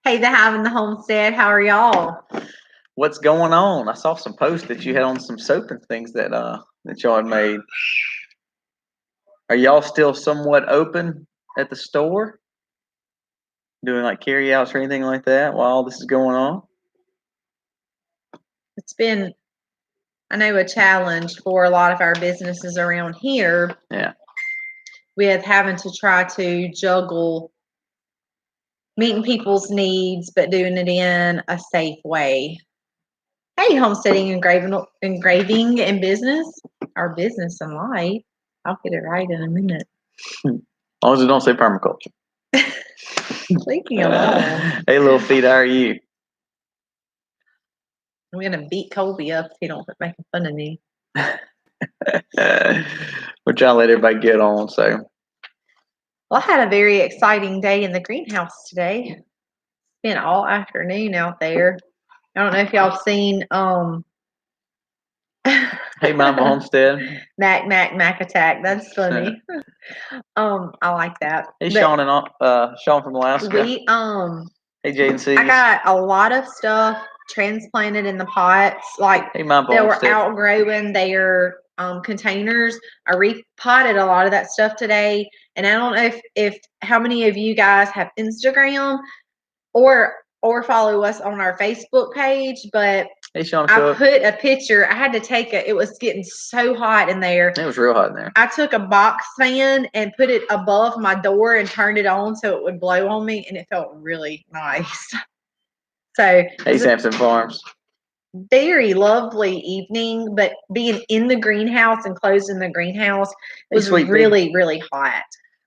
Hey, the Hive and the Homestead. How are y'all? What's going on? I saw some posts that you had on some soap and things that y'all had made. Are y'all still somewhat open at the store? Doing like carry outs or anything like that while all this is going on? It's been, I know, a challenge for a lot of our businesses around here. Yeah. With having to try to juggle meeting people's needs, but doing it in a safe way. Hey, homesteading, engraving and business, our business and life. I'll get it right in a minute. As long as it don't say permaculture. Leave alone. Hey, little feet, how are you? I'm gonna beat Colby up if he don't quit making fun of me. We're trying to let everybody get on. So, well, I had a very exciting day in the greenhouse today. Spent all afternoon out there. I don't know if y'all have seen hey, Mama Homestead. Mac attack. That's funny. I like that. Hey, but Sean and Sean from Alaska. We Hey, J&C. I got a lot of stuff transplanted in the pots, like hey, Mama they were Homestead. outgrowing their containers. I repotted a lot of that stuff today, and I don't know if how many of you guys have Instagram or follow us on our Facebook page, but hey, Sean, I put a picture. I had to take it was getting so hot in there. It was real hot in there. I took a box fan and put it above my door and turned it on so it would blow on me, and it felt really nice. So hey, Sampson Farms. Very lovely evening, but being in the greenhouse and closed in the greenhouse was really hot.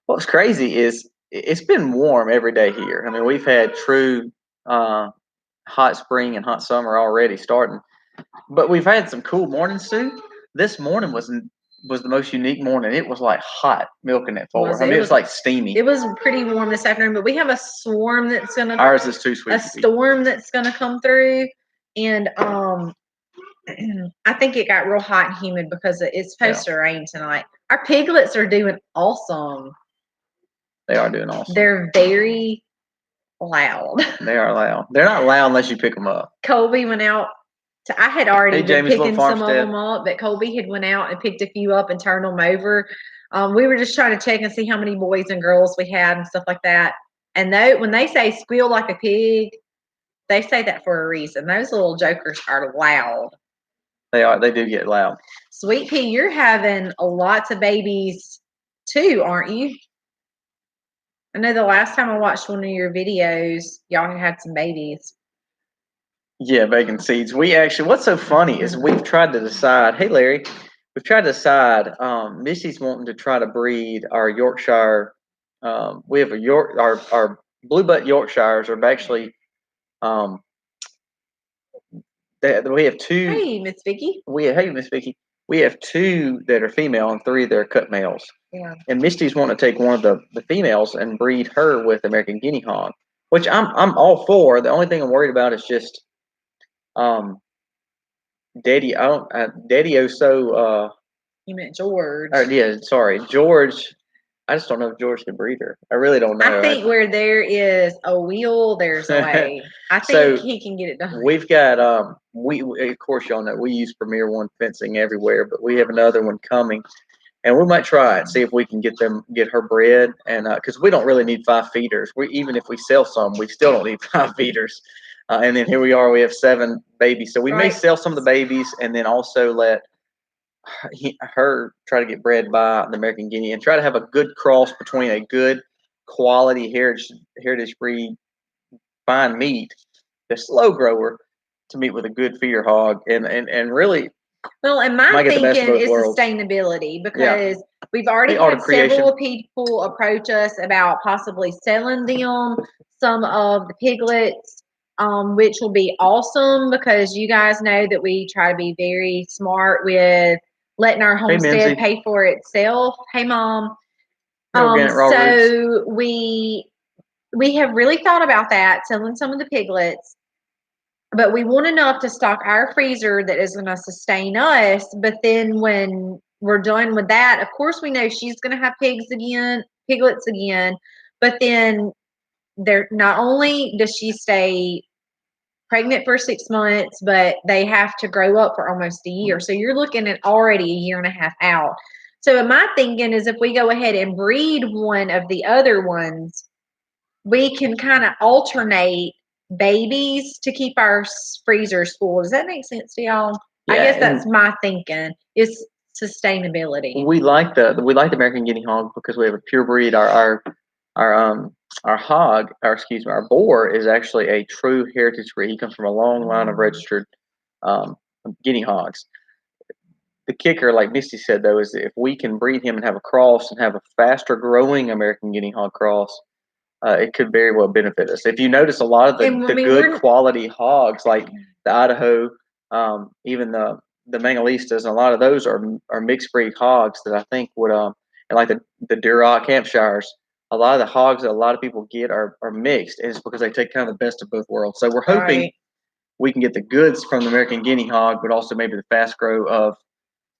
What's crazy is it's been warm every day here. I mean, we've had true hot spring and hot summer already starting, but we've had some cool mornings too. This morning was the most unique morning. It was like hot milking it forward. It was like steamy. It was pretty warm this afternoon, but we have a swarm that's gonna. Ours is too sweet. A storm that's gonna come through, and I think it got real hot and humid because it's supposed to rain tonight. Our piglets are doing awesome. They are doing awesome. They're very loud. They are loud. They're not loud unless you pick them up. Colby went out. I had already been picking some of them up, but Colby had went out and picked a few up and turned them over. We were just trying to check and see how many boys and girls we had and stuff like that. And when they say squeal like a pig, they say that for a reason. Those little jokers are loud. They are. They do get loud. Sweet Pea, you're having lots of babies too, aren't you? I know the last time I watched one of your videos, y'all had some babies. Yeah, bacon seeds. We actually, what's so funny is we've tried to decide. Hey, Larry, we've tried to decide. Missy's wanting to try to breed our Yorkshire. We have our blue butt Yorkshires are actually. We have two. Hey, Miss Vicky. Miss Vicky. We have two that are female and three that are cut males. Yeah. And Misty's wanting to take one of the females and breed her with American Guinea Hog, which I'm all for. The only thing I'm worried about is just Daddy. Daddy so. You meant George. Yeah, sorry, George. I just don't know if George can breed her. I really don't know. I think where there is a will, there's a way. I think he can get it done. We've got we of course y'all know we use Premier One fencing everywhere, but we have another one coming, and we might try it, see if we can get her bred, and because we don't really need 5 feeders. Even if we sell some, we still don't need 5 feeders. And then here we are, we have 7 babies, so we may sell some of the babies, and then also let her try to get bred by the American Guinea and try to have a good cross between a good quality heritage breed fine meat, the slow grower, to meet with a good feeder hog and really. Well, and my thinking is sustainability, because we've already had several people approach us about possibly selling them some of the piglets, which will be awesome, because you guys know that we try to be very smart with letting our homestead pay for itself. Hey, Mom. So we have really thought about that, selling some of the piglets, but we want enough to stock our freezer that is going to sustain us. But then when we're done with that, of course, we know she's going to have piglets again. But then they're not only does she stay pregnant for 6 months, but they have to grow up for almost a year. So you're looking at already a year and a half out. So my thinking is if we go ahead and breed one of the other ones, we can kind of alternate babies to keep our freezers full. Does that make sense to y'all? Yeah, I guess that's my thinking. Is sustainability. We like the American Guinea hog because we have a pure breed. Our hog, or excuse me, our boar is actually a true heritage breed. He comes from a long line of registered guinea hogs. The kicker, like Misty said, though, is if we can breed him and have a cross and have a faster growing American Guinea hog cross, it could very well benefit us. If you notice, a lot of the good quality hogs, like the Idaho, even the Mangalistas, and a lot of those are mixed breed hogs that I think would, and like the Duroc Hampshires, a lot of the hogs that a lot of people get are mixed, and it's because they take kind of the best of both worlds. So we're hoping we can get the goods from the American Guinea hog, but also maybe the fast grow of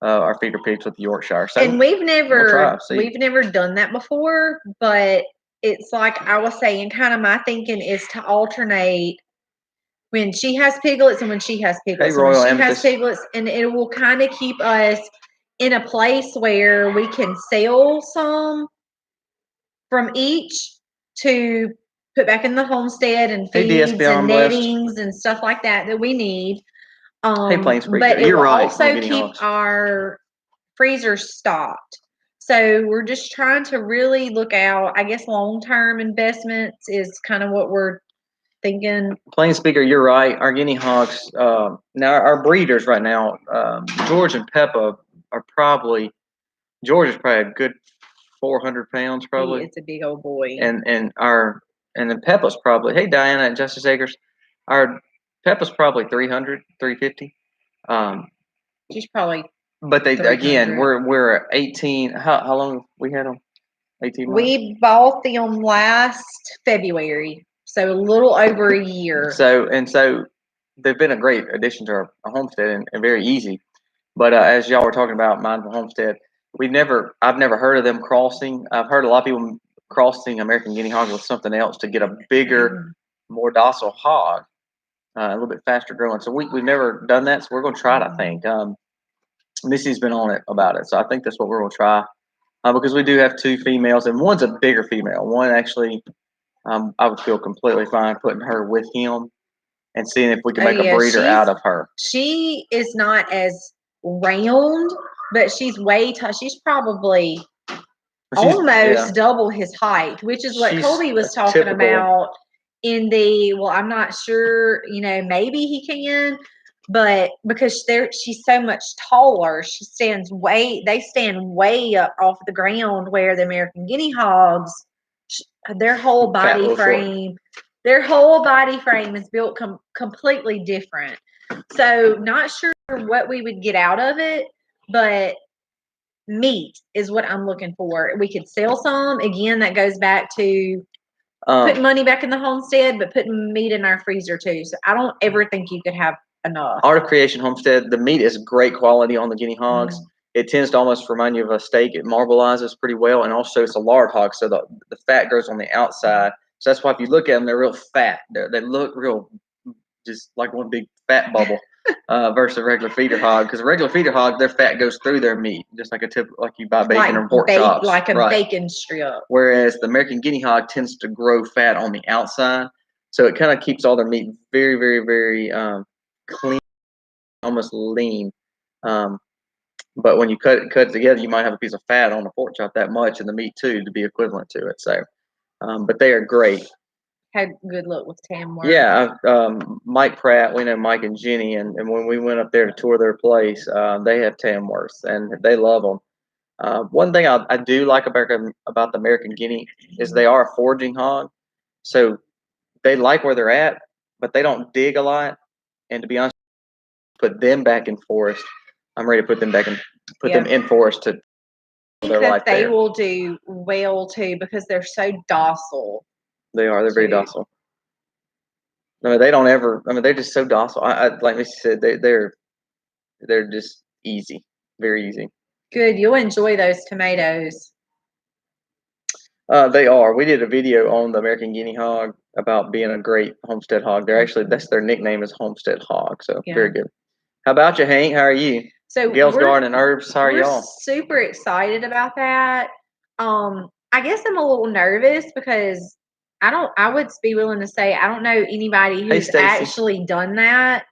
our feeder pigs with the Yorkshire. So, and we've never done that before, but it's like I was saying, kind of my thinking is to alternate when she has piglets and when she has piglets. Hey, when she has piglets, and it will kind of keep us in a place where we can sell some from each to put back in the homestead and feeds and nettings and stuff like that we need. But it will also keep our freezers stocked. So we're just trying to really look out. I guess long-term investments is kind of what we're thinking. Plain speaker, you're right. Our guinea hogs, now our breeders right now, George and Peppa are probably, George is probably a good 400 pounds probably. It's a big old boy. And then Peppa's probably, hey Diana and Justice Acres, our Peppa's probably 300, 350. She's probably. But they again, we're 18. How long we had them? 18 months. We bought them last February, so a little over a year. So they've been a great addition to our homestead and very easy. But as y'all were talking about Mindful Homestead, I've never heard of them crossing. I've heard a lot of people crossing American Guinea hog with something else to get a bigger, more docile hog, a little bit faster growing. So we've never done that, so we're going to try it, I think. Missy's been on it about it, so I think that's what we're going to try. Because we do have 2 females, and one's a bigger female. One actually, I would feel completely fine putting her with him and seeing if we can make a breeder out of her. She is not as round, but she's way tall. She's probably almost double his height, which is what Colby was talking about in the, well, I'm not sure, maybe he can, but because she's so much taller, they stand way up off the ground, where the American Guinea hogs, their whole body frame is built completely different. So not sure what we would get out of it, but meat is what I'm looking for. We could sell some. Again, that goes back to putting money back in the homestead, but putting meat in our freezer too. So I don't ever think you could have enough. Art of Creation Homestead, the meat is great quality on the guinea hogs. It tends to almost remind you of a steak. It marbleizes pretty well, and also it's a lard hog, so the fat goes on the outside. So that's why if you look at them, they're real fat. They look real, just like one big fat bubble. Versus a regular feeder hog, because a regular feeder hog, their fat goes through their meat, just like like you buy bacon or pork chops, like a bacon strip. Whereas the American Guinea hog tends to grow fat on the outside, so it kind of keeps all their meat very, very, very clean, almost lean. But when you cut it together, you might have a piece of fat on the pork chop that much, and the meat too to be equivalent to it. So, but they are great. Had good luck with Tamworth. Yeah, Mike Pratt, we know Mike and Jenny, and when we went up there to tour their place, they have Tamworths, and they love them. One thing I do like about the American Guinea is they are a foraging hog, so they like where they're at, but they don't dig a lot. And to be honest, put them back in forest. I'm ready to put them them in forest to their life there. They will do well too because they're so docile. They are. They're very docile. I mean, they don't ever. I mean, they're just so docile. Like Missy said, they're just easy, very easy. Good. You'll enjoy those tomatoes. They are. We did a video on the American Guinea Hog about being a great homestead hog. They're actually, that's their nickname is Homestead Hog. So very good. How about you, Hank? How are you? So Gail's Garden and Herbs. How are y'all? Super excited about that. I guess I'm a little nervous because I would be willing to say I don't know anybody who's actually done that.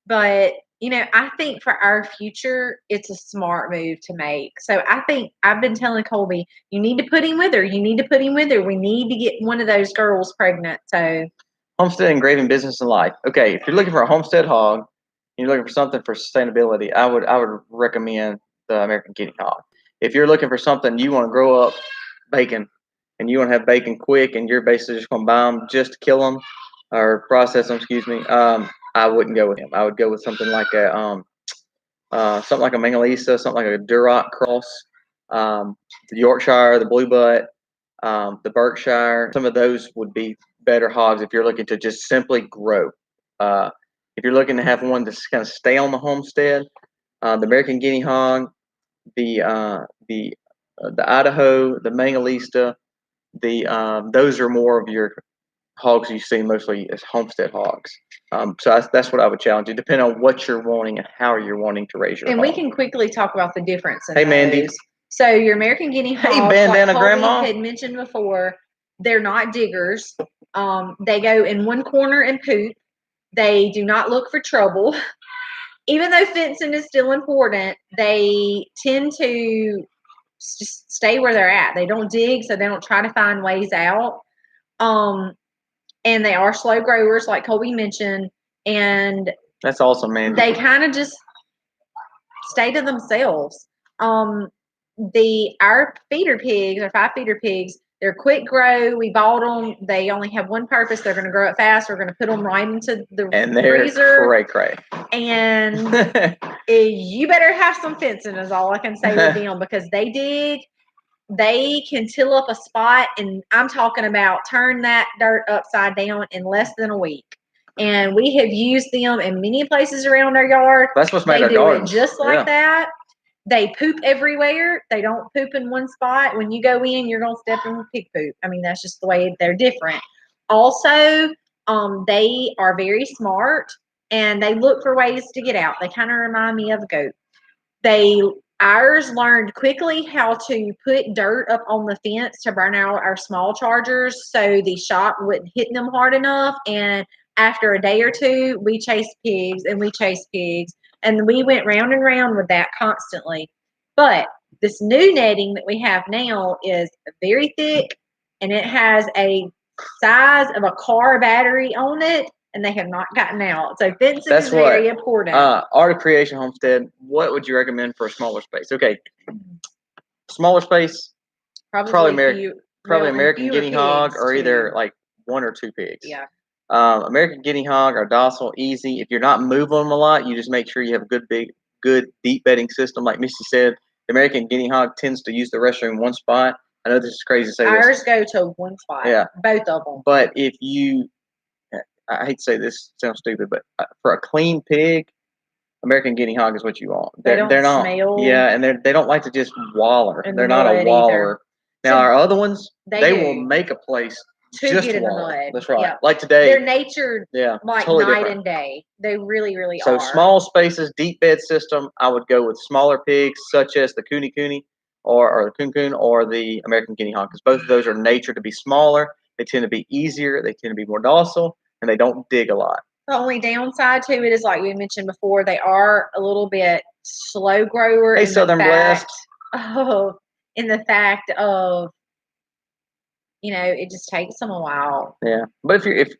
But, I think for our future, it's a smart move to make. So I think I've been telling Colby, you need to put him with her. You need to put him with her. We need to get one of those girls pregnant. So homestead, engraving, business, and life. Okay, if you're looking for a homestead hog, you're looking for something for sustainability, I would recommend the American Guinea Hog. If you're looking for something you want to grow up bacon, and you want to have bacon quick, and you're basically just going to buy them just to kill them or process them, excuse me, I wouldn't go with him. I would go with something like a Miscellaneous, something like a Duroc cross, the Yorkshire, the Blue Butt, the Berkshire. Some of those would be better hogs if you're looking to just simply grow. If you're looking to have one that's kind of stay on the homestead, the American Guinea Hog, the Idaho, the Mangalista, those are more of your hogs you see mostly as homestead hogs. So that's what I would challenge you, depending on what you're wanting and how you're wanting to raise your hog. We can quickly talk about the difference in those. Mandy. So your American Guinea hogs, bandana like grandma had mentioned before, they're not diggers. They go in one corner and poop. They do not look for trouble. Even though fencing is still important, they tend to just stay where they're at. They don't dig, so they don't try to find ways out. And they are slow growers, like Colby mentioned. And that's awesome, man. They kind of just stay to themselves. Our feeder pigs, our 5 feeder pigs, they're quick grow. We bought them. They only have one purpose. They're going to grow up fast. We're going to put them right into the freezer. Cray. And you better have some fencing is all I can say with them, because they dig. They can till up a spot, and I'm talking about turn that dirt upside down in less than a week. And we have used them in many places around our yard. That's what's made our gardens. They do it just like that. They poop everywhere. They don't poop in one spot. When you go in, you're going to step in pig poop. I mean, that's just the way they're different. Also, they are very smart, and they look for ways to get out. They kind of remind me of a goat. Ours learned quickly how to put dirt up on the fence to burn out our small chargers so the shot wouldn't hit them hard enough. And after a day or two, we chased pigs. And we went round and round with that constantly. But this new netting that we have now is very thick, and it has a size of a car battery on it, and they have not gotten out. So fencing is very important. Art of Creation Homestead, what would you recommend for a smaller space? Okay. Smaller space, probably American Guinea Hog, or either like 1 or 2 pigs. Yeah. American Guinea Hog are docile, easy. If you're not moving them a lot, you just make sure you have a good deep bedding system. Like Missy said, the American Guinea Hog tends to use the restroom in one spot. I know this is crazy to say this. Ours go to one spot. Yeah. Both of them. But if you, I hate to say this, sounds stupid, but for a clean pig, American Guinea Hog is what you want. They're not smell. Yeah, and they don't like to just waller. They're not a waller. Now our other ones, they will make a place to just get in waller. the mud. That's right. Yeah. Like today. They're natured like totally night different. and day. They really, really are. So small spaces, deep bed system, I would go with smaller pigs such as the Cooney or the Coon or the American Guinea Hog, because both of those are natured to be smaller. They tend to be easier. They tend to be more docile, and they don't dig a lot. The only downside to it is, like we mentioned before, they are a little bit slow grower. Hey, Southern Blast. In the fact of, it just takes them a while. Yeah, but if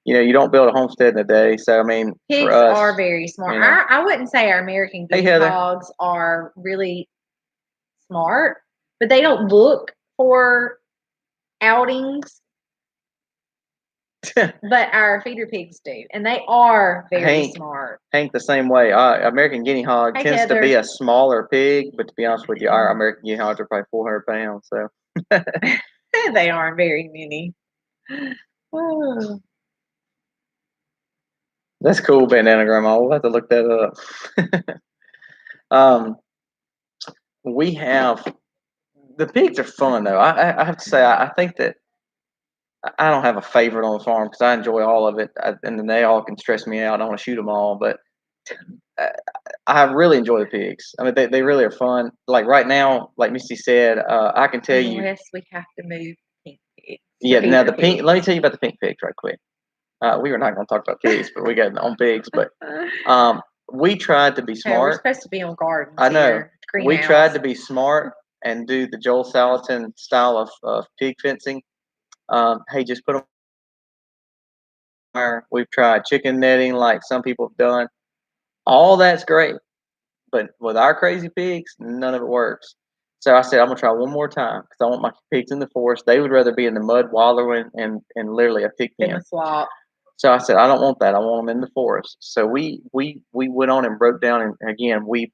you don't build a homestead in a day, so I mean, pigs for us, are very smart. I wouldn't say our American Guinea Hogs are really smart, but they don't look for outings. But our feeder pigs do, and they are very smart. Hank the same way. American Guinea Hog tends to be a smaller pig, but to be honest with you, our American Guinea Hogs are probably 400 pounds. So they aren't very many. Oh. That's cool, bandana grandma. We'll have to look that up. We have The pigs are fun though. I have to say I think that I don't have a favorite on the farm because I enjoy all of it, and then they all can stress me out. I want to shoot them all, but I really enjoy the pigs. I mean, they really are fun. Like right now, like Misty said, I can tell you. Unless we have to move pink pigs. Yeah, now the pink. Let me tell you about the pink pigs right quick. We were not going to talk about pigs, but we got on pigs. But we tried to be smart. We're supposed to be on gardens. I know. We tried to be smart and do the Joel Salatin style of pig fencing. Hey, just put them. We've tried chicken netting, like some people have done. All that's great, but with our crazy pigs, none of it works. So I said, I'm gonna try one more time because I want my pigs in the forest. They would rather be in the mud wallowing and literally a pig pen. In the slop. So I said, I don't want that. I want them in the forest. So we went on and broke down, and again, we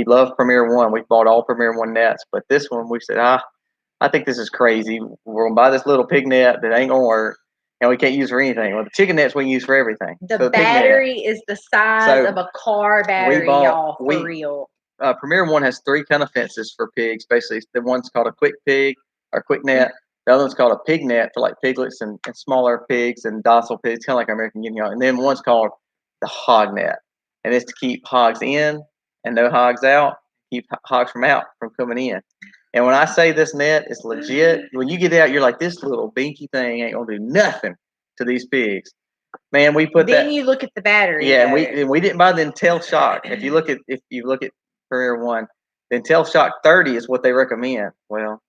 love Premier One. We bought all Premier One nets, but this one we said, I think this is crazy. We're gonna buy this little pig net that ain't gonna work, and we can't use for anything. Well, the chicken nets we can use for everything. The battery is the size of a car battery, y'all, for real. Premier One has 3 kind of fences for pigs. Basically, the one's called a quick pig or quick net. The other one's called a pig net for like piglets and smaller pigs and docile pigs, kind of like American Guinea hog. And then one's called the hog net, and it's to keep hogs in and no hogs out, keep hogs from coming in. And when I say this net is legit, when you get out, you're like, this little binky thing ain't gonna do nothing to these pigs. Man, we put then you look at the battery. Yeah, and we didn't buy the Intel Shock. If you look at Premier One, the Intel Shock 30 is what they recommend. Well,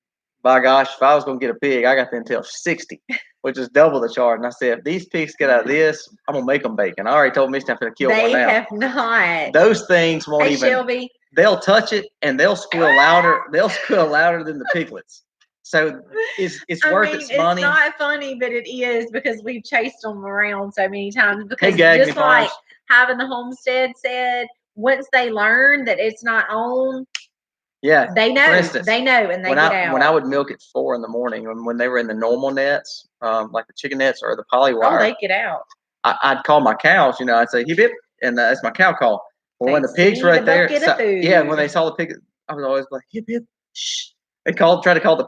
by gosh, if I was gonna get a pig, I got the Intel 60, which is double the charge. And I said, if these pigs get out of this, I'm gonna make them bacon. I already told Misty I'm gonna kill one now. They have not. Those things won't even. Shelby. They'll touch it and they'll squeal louder. They'll squeal louder than the piglets. So it's worth its money. It's not funny, but it is because we've chased them around so many times. Because just like having the Homestead said, once they learn that it's not on, yeah, they know. For instance, they know, and they get out. When I would milk at 4 a.m, when they were in the normal nets, like the chicken nets or the poly wire, they get out. I'd call my cows. I'd say hip hip, and that's my cow call. Well, when the pigs right there, when they saw the pig, I was always like hip hip, shh. They try to call the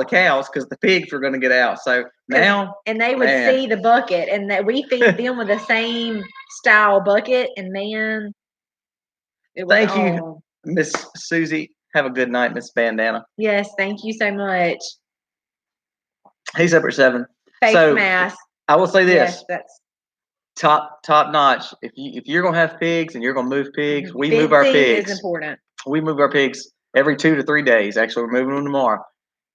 cows because the pigs were going to get out. So now, and they would see the bucket, and that we feed them with the same style bucket. And man, thank you, Miss Susie. Have a good night, Miss Bandana. Yes, thank you so much. He's up at 7. Face mask. I will say this. Yes, that's top notch. If you're gonna have pigs and you're gonna move pigs, we Fencing move our pigs. Is important. We move our pigs every 2 to 3 days. Actually, we're moving them tomorrow.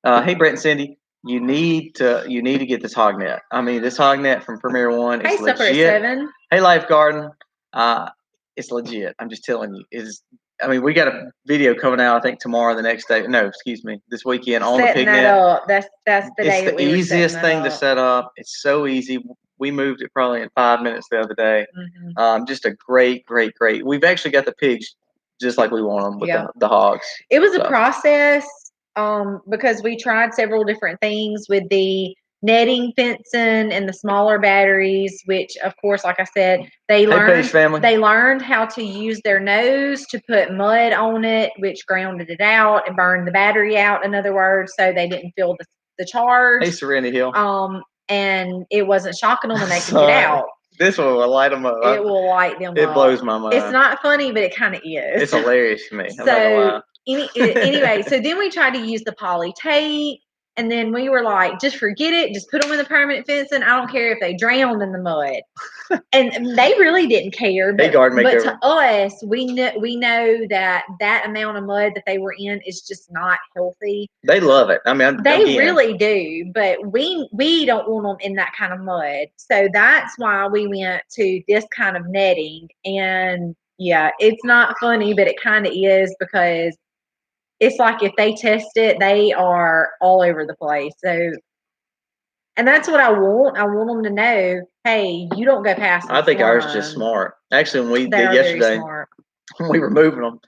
Hey, Brett and Cindy, you need to get this hog net. I mean, this hog net from Premier One is legit. Supper at 7. Hey, Life Garden, it's legit. I'm just telling you. We got a video coming out. I think tomorrow, the next day. No, excuse me, this weekend on the pig net. Up. That's the day. It's the easiest thing to set up. It's so easy. We moved it probably in 5 minutes the other day. Mm-hmm. Just a great. We've actually got the pigs just like we want them with the hogs. It was a process because we tried several different things with the netting, fencing, and the smaller batteries, which of course, like I said, they learned how to use their nose to put mud on it, which grounded it out and burned the battery out, in other words, so they didn't feel the charge. Hey, Serenity Hill. And it wasn't shocking them, and they could get out. This one will light them up. It will light them up. It blows my mind. It's not funny, but it kind of is. It's hilarious to me. So anyway, so then we tried to use the poly tape, and then we were like, just forget it. Just put them in the permanent fencing. I don't care if they drowned in the mud. And they really didn't care. But to us, we know that amount of mud that they were in is just not healthy. They love it. I mean, they really do. But we don't want them in that kind of mud. So that's why we went to this kind of netting. And yeah, it's not funny, but it kind of is, because it's like if they test it, they are all over the place. So, and that's what I want. I want them to know, hey, you don't go past this I think line. ours is just smart. Actually, when we did yesterday, when we were moving them,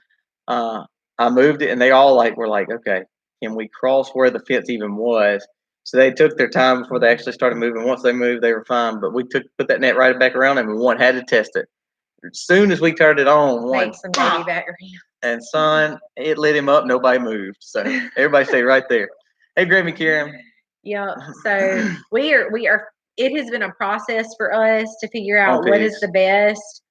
I moved it, and they all were like, okay, can we cross where the fence even was? So they took their time before they actually started moving. Once they moved, they were fine. But we put that net right back around them, and one had to test it. As soon as we turned it on, make some baby back. And son, it lit him up. Nobody moved, so everybody stayed right there. Hey, Gravy Karen. Yeah. So we are. It has been a process for us to figure out what is the best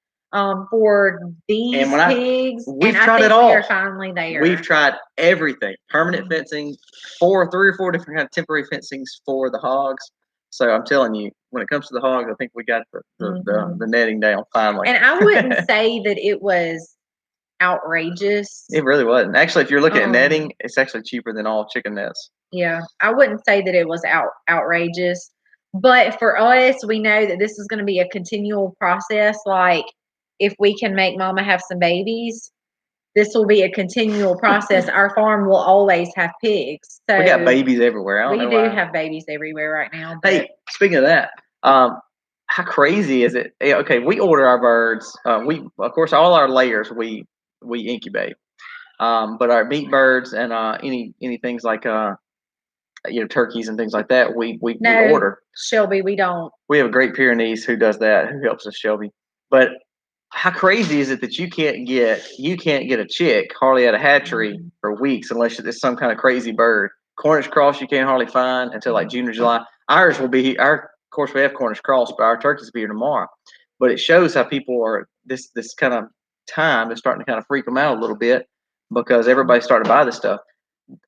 for these pigs. We've tried it all. We are finally there. We've tried everything: permanent fencing, 3 or 4 different kind of temporary fencings for the hogs. So I'm telling you, when it comes to the hogs, I think we got the netting down finally. And I wouldn't say that it was outrageous. It really wasn't. Actually, if you're looking at netting, it's actually cheaper than all chicken nets. Yeah, I wouldn't say that it was outrageous. But for us, we know that this is going to be a continual process. Like, if we can make mama have some babies, this will be a continual process. Our farm will always have pigs. So we got babies everywhere. We do have babies everywhere right now. Hey, speaking of that, how crazy is it? Okay, we order our birds. Of course, all our layers we incubate. But our meat birds and any things like turkeys and things like that, we order. Shelby, we don't. We have a great Pyrenees who does that, who helps us, Shelby. But how crazy is it that you can't get a chick hardly at a hatchery for weeks unless it's some kind of crazy bird. Cornish cross you can't hardly find until like June or July. Ours will be of course we have Cornish cross, but our turkeys will be here tomorrow. But it shows how people are this kind of time is starting to kind of freak them out a little bit because everybody's starting to buy this stuff.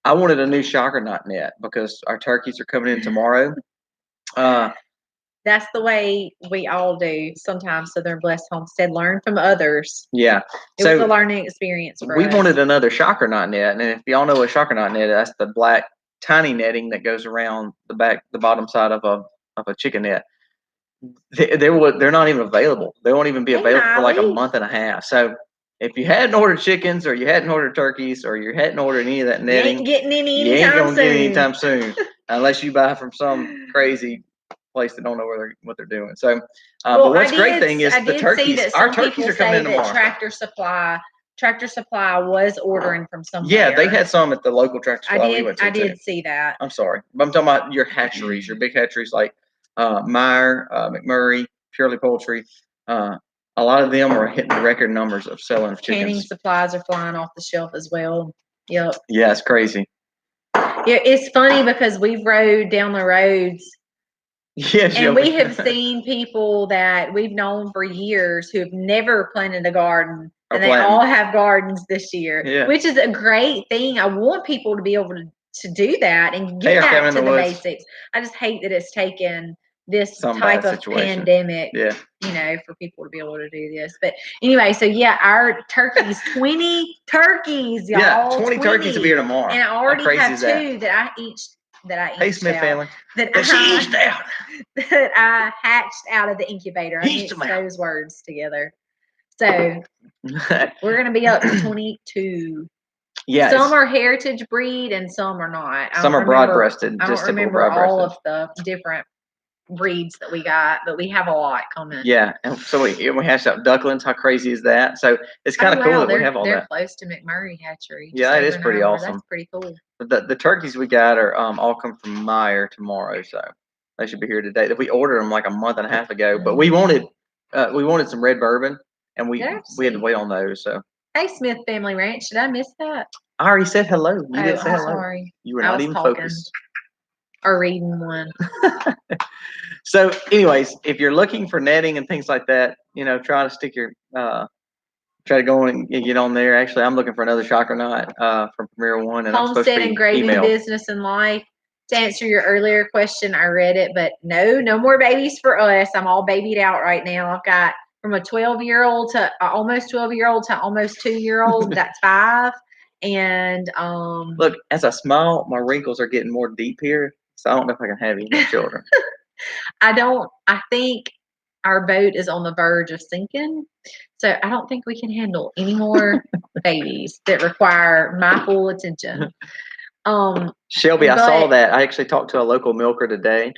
I wanted a new shocker knot net because our turkeys are coming in tomorrow. That's the way we all do sometimes. Southern Blessed Homestead, learn from others. Yeah. It was a learning experience for us. We wanted another shocker knot net. And if y'all know what shocker knot net is, that's the black tiny netting that goes around the bottom side of a chicken net. They're not even available. They won't even be available for like a month and a half. So if you hadn't ordered chickens or you hadn't ordered turkeys or you hadn't ordered any of that netting, you ain't getting any you ain't going to get any anytime soon unless you buy from some crazy place that don't know what they're doing. So, but what's great thing is the turkeys. Our turkeys are coming in tomorrow. Tractor Supply was ordering from somewhere. Yeah, they had some at the local Tractor Supply we went to. I did see that. I'm sorry, but I'm talking about your hatcheries, your big hatcheries like Meyer, McMurray, Purely Poultry. A lot of them are hitting record numbers of selling chickens. Canning supplies are flying off the shelf as well. Yep. Yeah, it's crazy. Yeah, it's funny because we've rode down the roads. Yes, and we have seen people that we've known for years who have never planted a garden, and they all have gardens this year, which is a great thing. I want people to be able to do that and get back to the basics. I just hate that it's taken this type of pandemic, for people to be able to do this. But anyway, so our turkeys, 20 turkeys, y'all. Yeah, 20 turkeys will be here tomorrow. And I already have 2 that I Hey, Smith family. That I hatched out of the incubator. I mixed those words together. So we're going to be up to 22. Yeah. Some are heritage breed and some are not. Some are broad-breasted. I don't remember all of the different breeds that we got, but we have a lot coming. Yeah, and so we hatched out ducklings. How crazy is that? So it's kind of cool that we have all that. They're close to McMurray Hatchery. Yeah, it is pretty awesome. That's pretty cool. The turkeys we got are all come from Meyer tomorrow, so they should be here today. We ordered them like a month and a half ago, but we wanted some red bourbon, and we had to wait on those. So hey, Smith Family Ranch, did I miss that? I already said hello. You didn't say hello. Sorry. You were not even focused. Or reading one. So, anyways, if you're looking for netting and things like that, try to stick your try to go and get on there. Actually, I'm looking for another shocker knot from Premier One, and Homestead and Gravy Business and Life. To answer your earlier question, I read it, but no more babies for us. I'm all babied out right now. I've got from a 12-year-old to almost 12-year-old to almost 2-year-old. That's 5. And look, as I smile, my wrinkles are getting more deep here, so I don't know if I can have any more children. I think our boat is on the verge of sinking, so I don't think we can handle any more babies that require my full attention. Shelby, I saw that. I actually talked to a local milker today.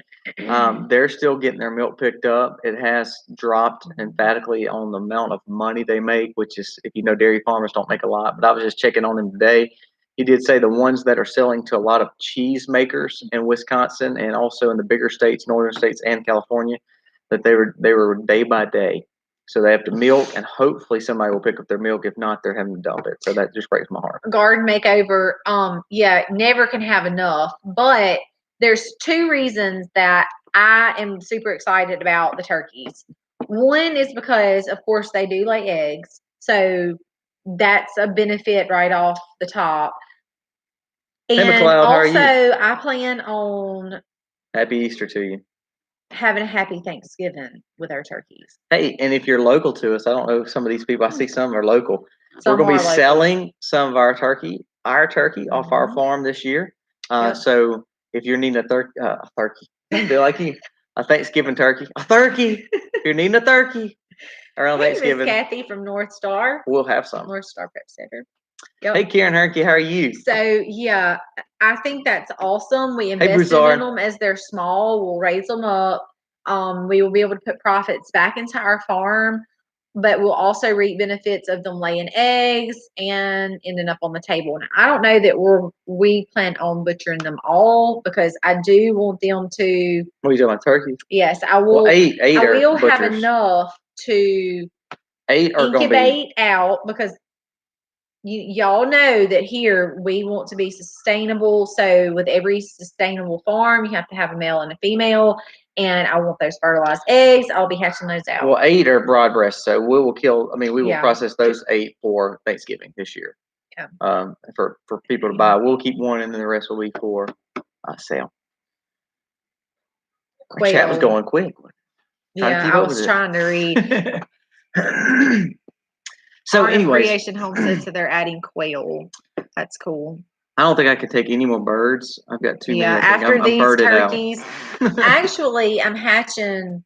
They're still getting their milk picked up. It has dropped emphatically on the amount of money they make, which is, if you know, dairy farmers don't make a lot. But I was just checking on him today. He did say the ones that are selling to a lot of cheese makers in Wisconsin and also in the bigger states, northern states and California, that they were day by day. So they have to milk, and hopefully somebody will pick up their milk. If not, they're having to dump it. So that just breaks my heart. Garden makeover, never can have enough. But there's two reasons that I am super excited about the turkeys. One is because, of course, they do lay eggs. So that's a benefit right off the top. And hey, McLeod, also, I plan on Happy Easter to you. Having a happy Thanksgiving with our turkeys. Hey, and if you're local to us, I don't know if some of these people, I see some are local. We're going to be selling some of our turkey off our farm this year. So if you're needing a turkey, they're like you, a Thanksgiving turkey, if you're needing a turkey around Thanksgiving. Miss Kathy from North Star. We'll have some. North Star Pet Center. Yep. Hey, Karen Herky, how are you? So, yeah, I think that's awesome. We invested in them as they're small. We'll raise them up. We will be able to put profits back into our farm, but we'll also reap benefits of them laying eggs and ending up on the table. And I don't know that we plan on butchering them all, because I do want them to. What are you talking about, turkeys? Yes, I will. Well, eight I will butchers. have enough to incubate out, because y'all know that here we want to be sustainable. So with every sustainable farm, you have to have a male and a female. And I want those fertilized eggs. I'll be hatching those out. Well, 8 are broad breasts, so we will process those 8 for Thanksgiving this year. Yeah. For people to buy. We'll keep one, and then the rest will be for sale. Our chat was going quick. Yeah, I was trying to read. So, anyways, Creation Homestead, so they're adding quail. That's cool. I don't think I could take any more birds. I've got too many. Yeah, after these turkeys, actually, I'm hatching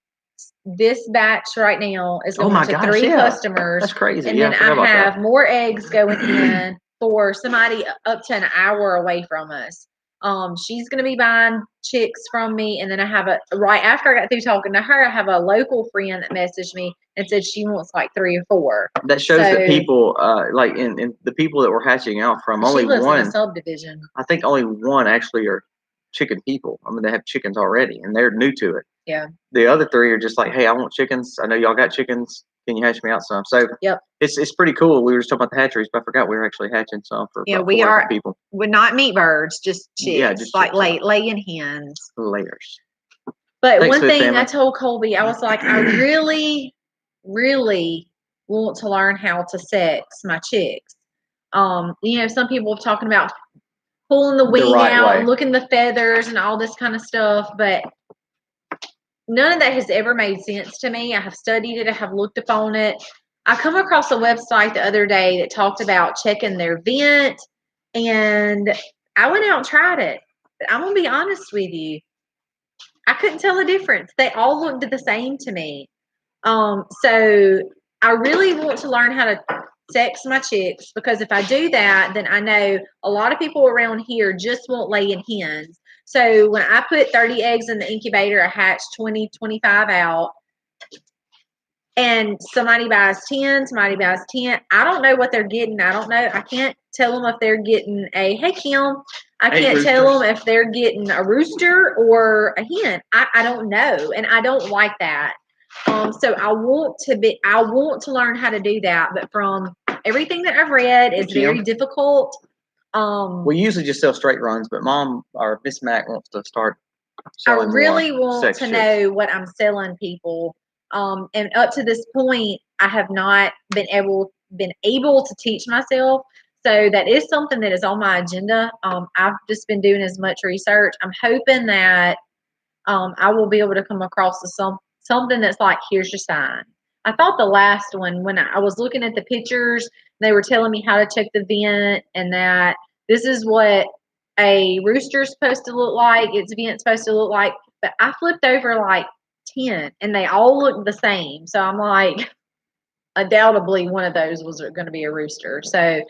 this batch right now is going to 3 customers. That's crazy. And then I have more eggs going in for somebody up to an hour away from us. She's going to be buying chicks from me. And then I have right after I got through talking to her, I have a local friend that messaged me and said she wants like 3 or 4. That shows that people, like in the people that we're hatching out from, only one in a subdivision. I think only one actually are chicken people. I mean, they have chickens already, and they're new to it. Yeah. The other 3 are just like, hey, I want chickens. I know y'all got chickens. Can you hatch me out some? So it's pretty cool. We were just talking about the hatcheries, but I forgot we were actually hatching some for people. We're not meat birds, just chicks. Yeah, just like laying hens. Layers. But one thing I told Colby, I was like, I really, really want to learn how to sex my chicks. Some people are talking about pulling the wing out and looking the feathers and all this kind of stuff, but none of that has ever made sense to me. I have studied it. I have looked upon it. I come across a website the other day that talked about checking their vent, and I went out and tried it. But I'm going to be honest with you. I couldn't tell the difference. They all looked the same to me. So I really want to learn how to sex my chicks, because if I do that, then I know a lot of people around here just won't lay in hens. So when I put 30 eggs in the incubator, I hatch 20, 25 out, and somebody buys 10, somebody buys 10. I don't know what they're getting. I don't know. I can't tell them if they're getting hey, Kim, I can't tell them if they're getting a rooster or a hen. I don't know, and I don't like that. So I want to learn how to do that, but from everything that I've read, it's very difficult. We usually just sell straight runs, but Mom or Miss Mac wants to start selling. I really want to know what I'm selling people. And up to this point, I have not been able to teach myself. So that is something that is on my agenda. I've just been doing as much research. I'm hoping that I will be able to come across something that's like, here's your sign. I thought the last one, when I was looking at the pictures, they were telling me how to check the vent, and that this is what a rooster's supposed to look like, its vent's supposed to look like. But I flipped over like 10, and they all looked the same. So I'm like, undoubtedly one of those was going to be a rooster. So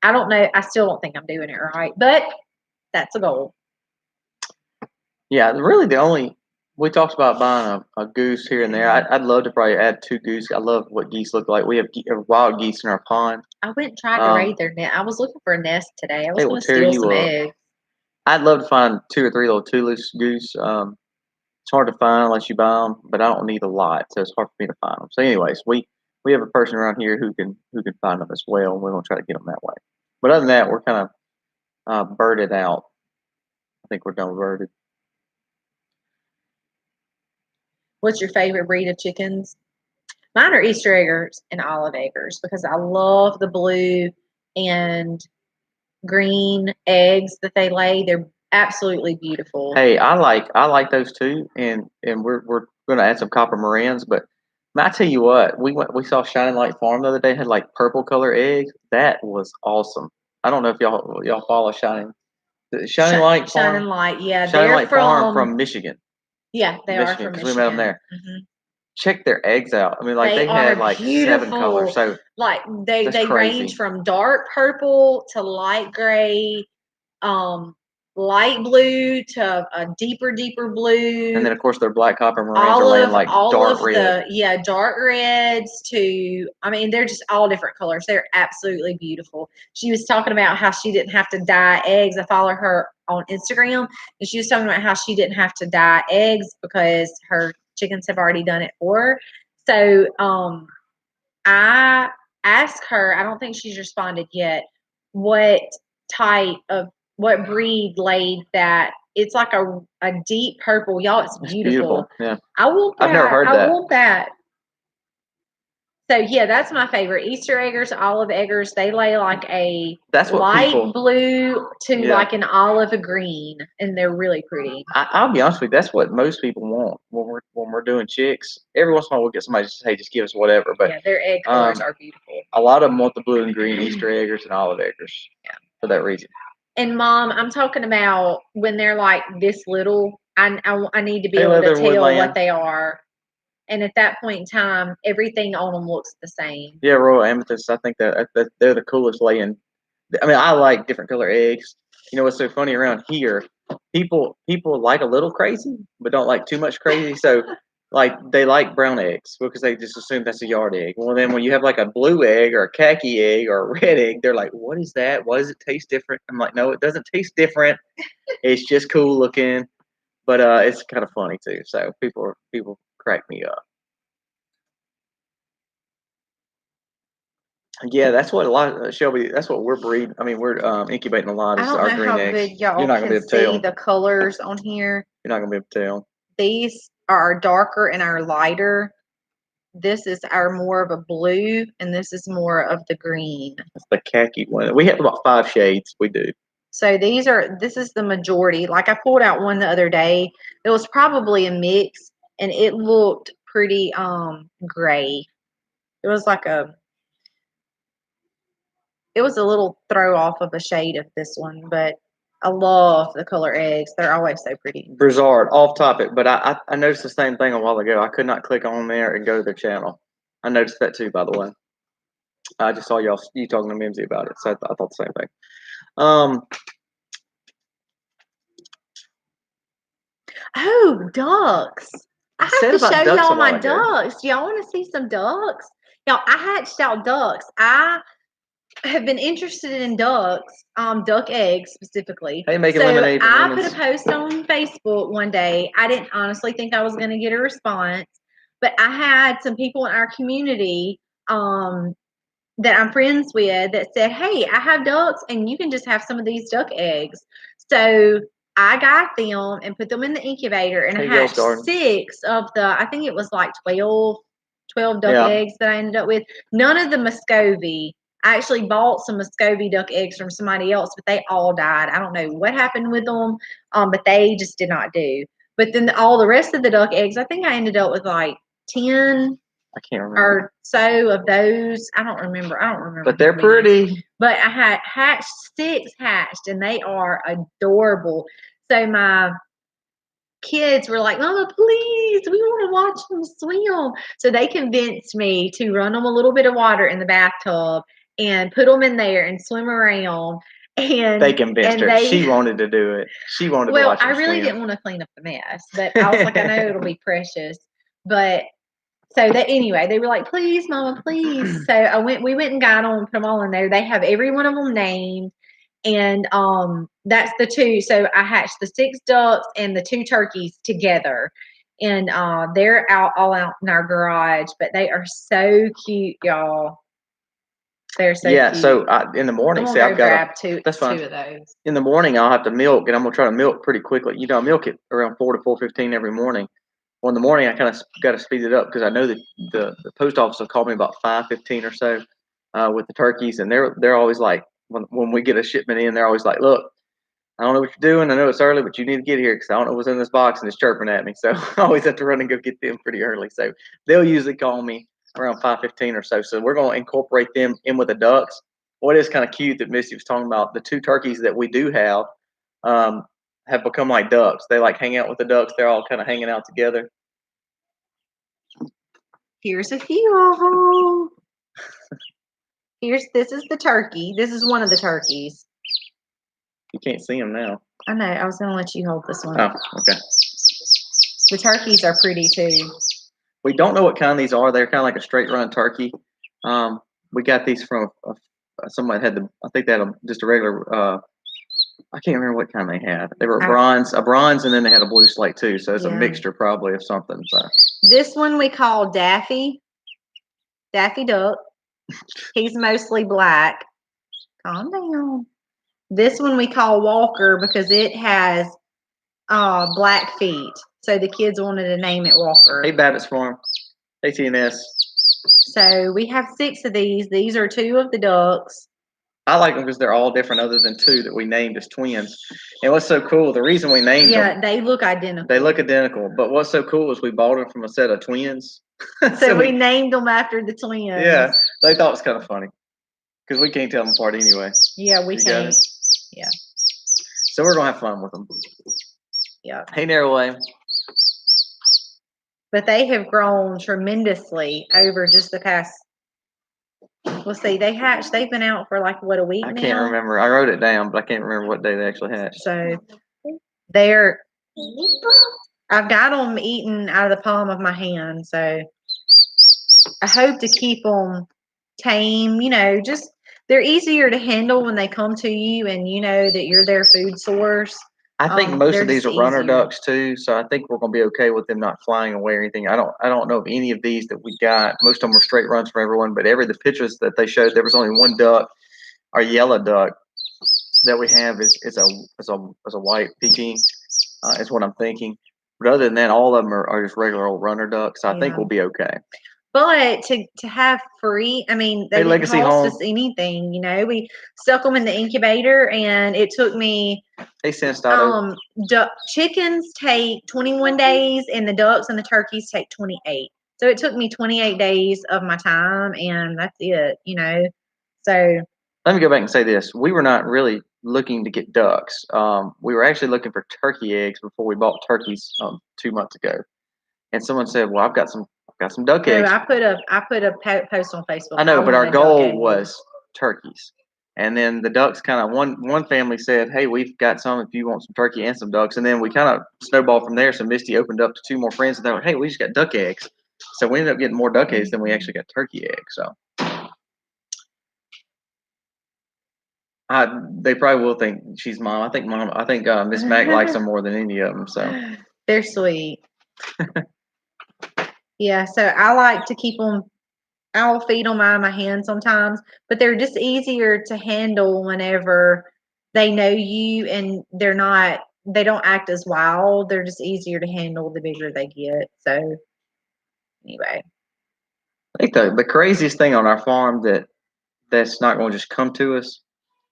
I don't know. I still don't think I'm doing it right, but that's a goal. Yeah, really we talked about buying a goose here and there. I'd love to probably add 2 goose. I love what geese look like. We have wild geese in our pond. I went and tried to raid their nest. I was looking for a nest today. I was going to steal some eggs. I'd love to find 2 or 3 little two-loose goose. It's hard to find unless you buy them, but I don't need a lot, so it's hard for me to find them. So anyways, we we have a person around here who can find them as well. We're gonna try to get them that way. But other than that, we're kind of birded out. I think we're done birded. What's your favorite breed of chickens? Mine are Easter eggers and olive eggers because I love the blue and green eggs that they lay. They're absolutely beautiful. Hey, I like those too, and we're gonna add some copper morans. But I tell you what, we saw Shining Light Farm the other day, had like purple color eggs. That was awesome. I don't know if y'all follow Shining Light Farm. Shining Light, yeah, Shining Light Farm from Michigan. Yeah, they are from Michigan. Because we met them there. Mm-hmm. Check their eggs out. I mean, like they had like beautiful. 7 colors. So like they range from dark purple to light gray, light blue to a deeper blue. And then of course their black copper morans are laying like dark red. Dark reds to, I mean, they're just all different colors. They're absolutely beautiful. She was talking about how she didn't have to dye eggs. I follow her on Instagram, and she was talking about how she didn't have to dye eggs because her chickens have already done it for her. So I asked her, I don't think she's responded yet, what breed laid that. It's like a deep purple. Y'all, it's beautiful. Yeah. I want that. I've never heard that. I want that. So yeah, that's my favorite. Easter eggers, olive eggers, they lay like a light blue to like an olive green, and they're really pretty. I'll be honest with you, that's what most people want when we're doing chicks. Every once in a while we'll get somebody to say, hey, just give us whatever. But yeah, their egg colors are beautiful. A lot of them want the blue and green Easter eggers and olive eggers. Yeah. For that reason. And Mom, I'm talking about when they're like this little, I need to be able to tell what they are. And at that point in time, everything on them looks the same. Yeah, Royal Amethyst. I think that they're the coolest laying. I mean, I like different color eggs. You know what's so funny around here? People like a little crazy, but don't like too much crazy. So, like, they like brown eggs because they just assume that's a yard egg. Well, then when you have like a blue egg or a khaki egg or a red egg, they're like, "What is that? Why does it taste different?" I'm like, "No, it doesn't taste different. It's just cool looking." But it's kind of funny too. So people crack me up. Yeah, that's what a lot, Shelby. That's what we're breeding. I mean, we're incubating a lot. Is our green eggs. Good y'all can see the colors on here. You're not gonna be able to tell. These are darker and are lighter. This is our more of a blue, and this is more of the green. That's the khaki one. We have about 5 shades. We do. So this is the majority. Like I pulled out one the other day. It was probably a mix, and it looked pretty gray. It was like it was a little throw off of a shade of this one, but I love the color eggs. They're always so pretty. Brizard, off topic, but I noticed the same thing a while ago. I could not click on there and go to their channel. I noticed that too, by the way. I just saw you talking to Mimsy about it, so I thought the same thing. Oh, ducks. I have to show y'all my ducks. Y'all want to see some ducks? Y'all, I hatched out ducks. I have been interested in ducks, duck eggs specifically. Hey, making lemonade. I put a post on Facebook one day. I didn't honestly think I was going to get a response, but I had some people in our community that I'm friends with that said, hey, I have ducks and you can just have some of these duck eggs. So I got them and put them in the incubator, and I hatched 6 of I think it was like 12 duck eggs that I ended up with. None of the Muscovy. I actually bought some Muscovy duck eggs from somebody else, but they all died. I don't know what happened with them, but they just did not do. But then all the rest of the duck eggs, I think I ended up with like 10 I can't remember. Or so of those. I don't remember. But they're pretty. But I had 6 hatched, and they are adorable. So my kids were like, Mama, please, we want to watch them swim. So they convinced me to run them a little bit of water in the bathtub and put them in there and swim around. And they convinced her. She wanted to do it. She wanted to watch them I really swim. didn't want to clean up the mess, but I was like, I know it'll be precious. But so that anyway, they were like, please, Mama, please. So we went and got them, put them all in there. They have every one of them named. And that's the 2. So I hatched the 6 ducks and the 2 turkeys together. and they're all out in our garage, but they are so cute, y'all. They're so cute. So in the morning, I'm gonna grab two of those. In the morning, I'll have to milk, and I'm gonna try to milk pretty quickly. You know, I milk it around 4 to 4:15 every morning. Well, in the morning, I kind of got to speed it up because I know that the post office will call me about 5:15 or so with the turkeys, and they're always like, when we get a shipment in, they're always like, look, I don't know what you're doing. I know it's early, but you need to get here because I don't know what's in this box, and it's chirping at me. So I always have to run and go get them pretty early. So they'll usually call me around 5:15 or so. So we're going to incorporate them in with the ducks. What is kind of cute that Misty was talking about, the 2 turkeys that we do have become like ducks. They like hang out with the ducks. They're all kind of hanging out together. Here's a few of them. This is the turkey. This is one of the turkeys. You can't see them now. I know. I was going to let you hold this one. Oh, okay. The turkeys are pretty too. We don't know what kind these are. They're kind of like a straight run turkey. We got these from someone had I think they had just a regular. I can't remember what kind they had. They were a bronze, and then they had a blue slate too. So it's a mixture probably of something. So this one we call Daffy Duck. He's mostly black. Calm down. This one we call Walker because it has black feet. So the kids wanted to name it Walker. Hey, Babbitt's Farm. Hey, TNS. So we have 6 of these. These are 2 of the ducks. I like them because they're all different other than 2 that we named as twins. And what's so cool, the reason we named them. Yeah, they look identical. They look identical. But what's so cool is we bought them from a set of twins. so we named them after the twins. Yeah, they thought it was kind of funny because we can't tell them apart anyway. Yeah, we can't. Yeah. So we're going to have fun with them. Yeah. Hey, Narrowway. But they have grown tremendously over just the past. We'll see. They hatched. They've been out for like a week now? I can't remember. I wrote it down, but I can't remember what day they actually hatched. So I've got them eating out of the palm of my hand. So I hope to keep them tame. You know, just they're easier to handle when they come to you, and you know that you're their food source. I think most of these are runner ducks too, so I think we're going to be okay with them not flying away or anything. I don't know of any of these that we got. Most of them were straight runs for everyone, but the pictures that they showed, there was only one duck, our yellow duck, that we have is a white Peking, is what I'm thinking. But other than that, all of them are just regular old runner ducks. So I think we'll be okay. But to have free, I mean, they didn't cost us anything. You know, we stuck them in the incubator, and it took me. Chickens take 21 days, and the ducks and the turkeys take 28. So it took me 28 days of my time, and that's it. You know, so let me go back and say this: we were not really looking to get ducks. We were actually looking for turkey eggs before we bought turkeys 2 months ago. And someone said, "Well, I've got some duck eggs." I put a post on Facebook. I know, but our goal was turkeys. And then the ducks kind of one family said, "Hey, we've got some if you want some turkey and some ducks." And then we kind of snowballed from there. So Misty opened up to 2 more friends, and they were, "Hey, we just got duck eggs." So we ended up getting more duck eggs than we actually got turkey eggs. So they probably will think she's mom. I think Miss Mac likes them more than any of them. So they're sweet. Yeah, so I like to keep them. I'll feed them out of my hand sometimes, but they're just easier to handle whenever they know you and they don't act as wild. They're just easier to handle the bigger they get. So anyway. I think the craziest thing on our farm that's not going to just come to us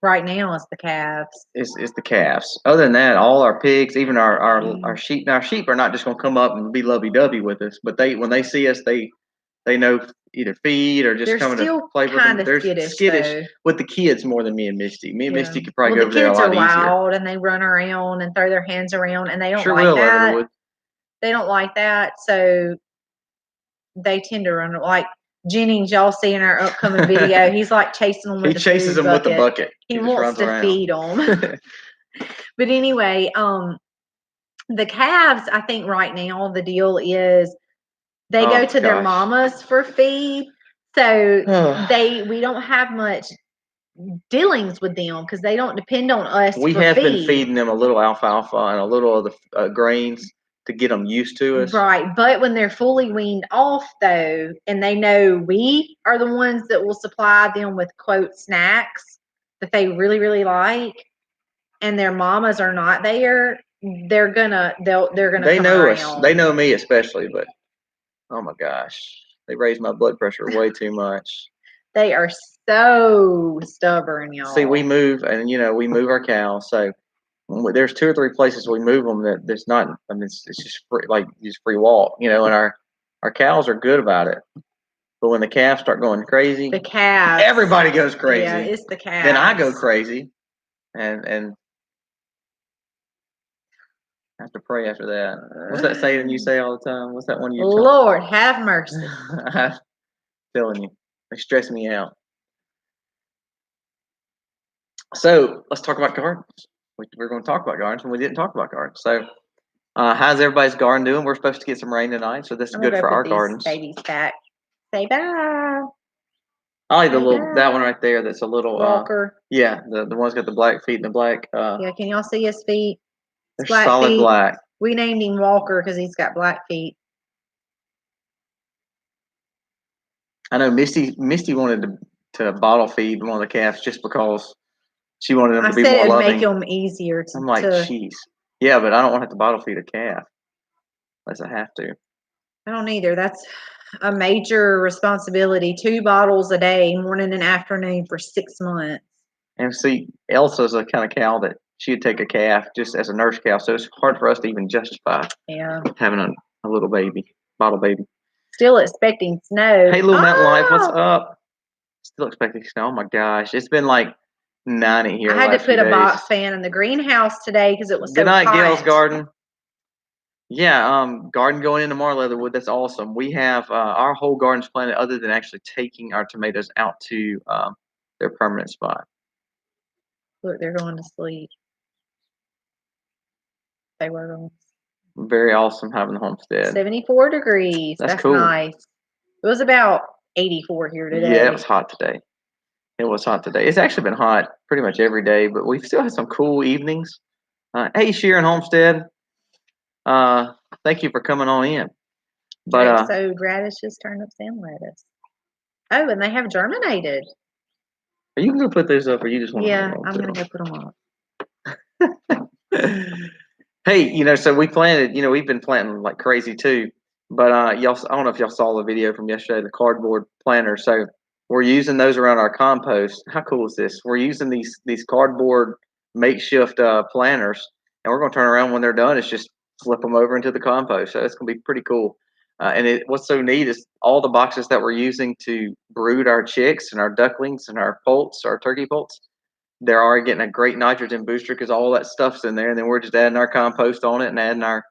right now is the calves. Is the calves. Other than that, all our pigs, even our sheep. Now, our sheep are not just going to come up and be lovey-dovey with us, but when they see us, they know either feed or just coming to play with them. They're skittish with the kids more than me and Misty. Me and Misty could probably go over there a lot easier. The kids are wild and they run around and throw their hands around, and they don't like that. They don't like that, so they tend to run like Jennings. Y'all see in our upcoming video, he's like chasing them with the chases them with the bucket. He wants to feed them. But anyway, the calves, I think right now the deal is they go to their mamas for feed. So we don't have much dealings with them because they don't depend on us. We have been feeding them a little alfalfa and a little of the grains to get them used to us. Right. But when they're fully weaned off, though, and they know we are the ones that will supply them with, quote, snacks that they really, really like, and their mamas are not there, they're gonna They come know around. us. They know me especially, but oh my gosh, they raise my blood pressure way too much. They are so stubborn, y'all. See, we move, and we move our cows. So there's 2 or 3 places we move them that there's not. I mean, it's just free, like just free walk, and our cows are good about it. But when the calves start going crazy, the calves, everybody goes crazy. Yeah, it's the calves. Then I go crazy, and I have to pray after that. What's that saying you say all the time? What's that one you? Lord, have mercy. I'm telling you, they stress me out. So let's talk about gardens. We're going to talk about gardens, and we didn't talk about gardens. So, how's everybody's garden doing? We're supposed to get some rain tonight, so this is good for our gardens. Babies back. Say bye. I like that one right there. That's a little Walker. Yeah, the one's got the black feet and the black. Yeah, can y'all see his feet? They're solid feet. Black. We named him Walker because he's got black feet. I know Misty wanted to bottle feed one of the calves just because she wanted them to be more loving. I said it'd make them easier to. I'm like, jeez. Yeah, but I don't want to have to bottle feed a calf unless I have to. I don't either. That's a major responsibility. 2 bottles a day, morning and afternoon, for 6 months. And see, Elsa's a kind of cow that she'd take a calf just as a nurse cow, so it's hard for us to even justify having a little baby, bottle baby. Still expecting snow. Hey, little Mountain Life, what's up? Still expecting snow. Oh my gosh, it's been like 90 here. I had to put a box fan in the greenhouse today because it was so hot. Good night, Gail's Garden. Yeah, garden going into tomorrow, Leatherwood. That's awesome. We have our whole garden's planted, other than actually taking our tomatoes out to their permanent spot. Look, they're going to sleep. They were going. Very awesome having the homestead. 74 degrees. That's cool. Nice. It was about 84 here today. Yeah, it was hot today. It's actually been hot pretty much every day, but we've still had some cool evenings. Hey, Sharon Homestead. Thank you for coming on in. But so radishes, turnips, and lettuce. Oh, and they have germinated. Are you gonna put those up, or you just want? Yeah, I'm gonna go put them up. Hey, so we planted. We've been planting like crazy too. But y'all, I don't know if y'all saw the video from yesterday, the cardboard planters. So we're using those around our compost. How cool is this? We're using these cardboard makeshift planters, and we're gonna turn around when they're done. It's just flip them over into the compost. So it's gonna be pretty cool. And what's so neat is all the boxes that we're using to brood our chicks and our ducklings and our poults, our turkey poults, they're already getting a great nitrogen booster because all that stuff's in there. And then we're just adding our compost on it and adding our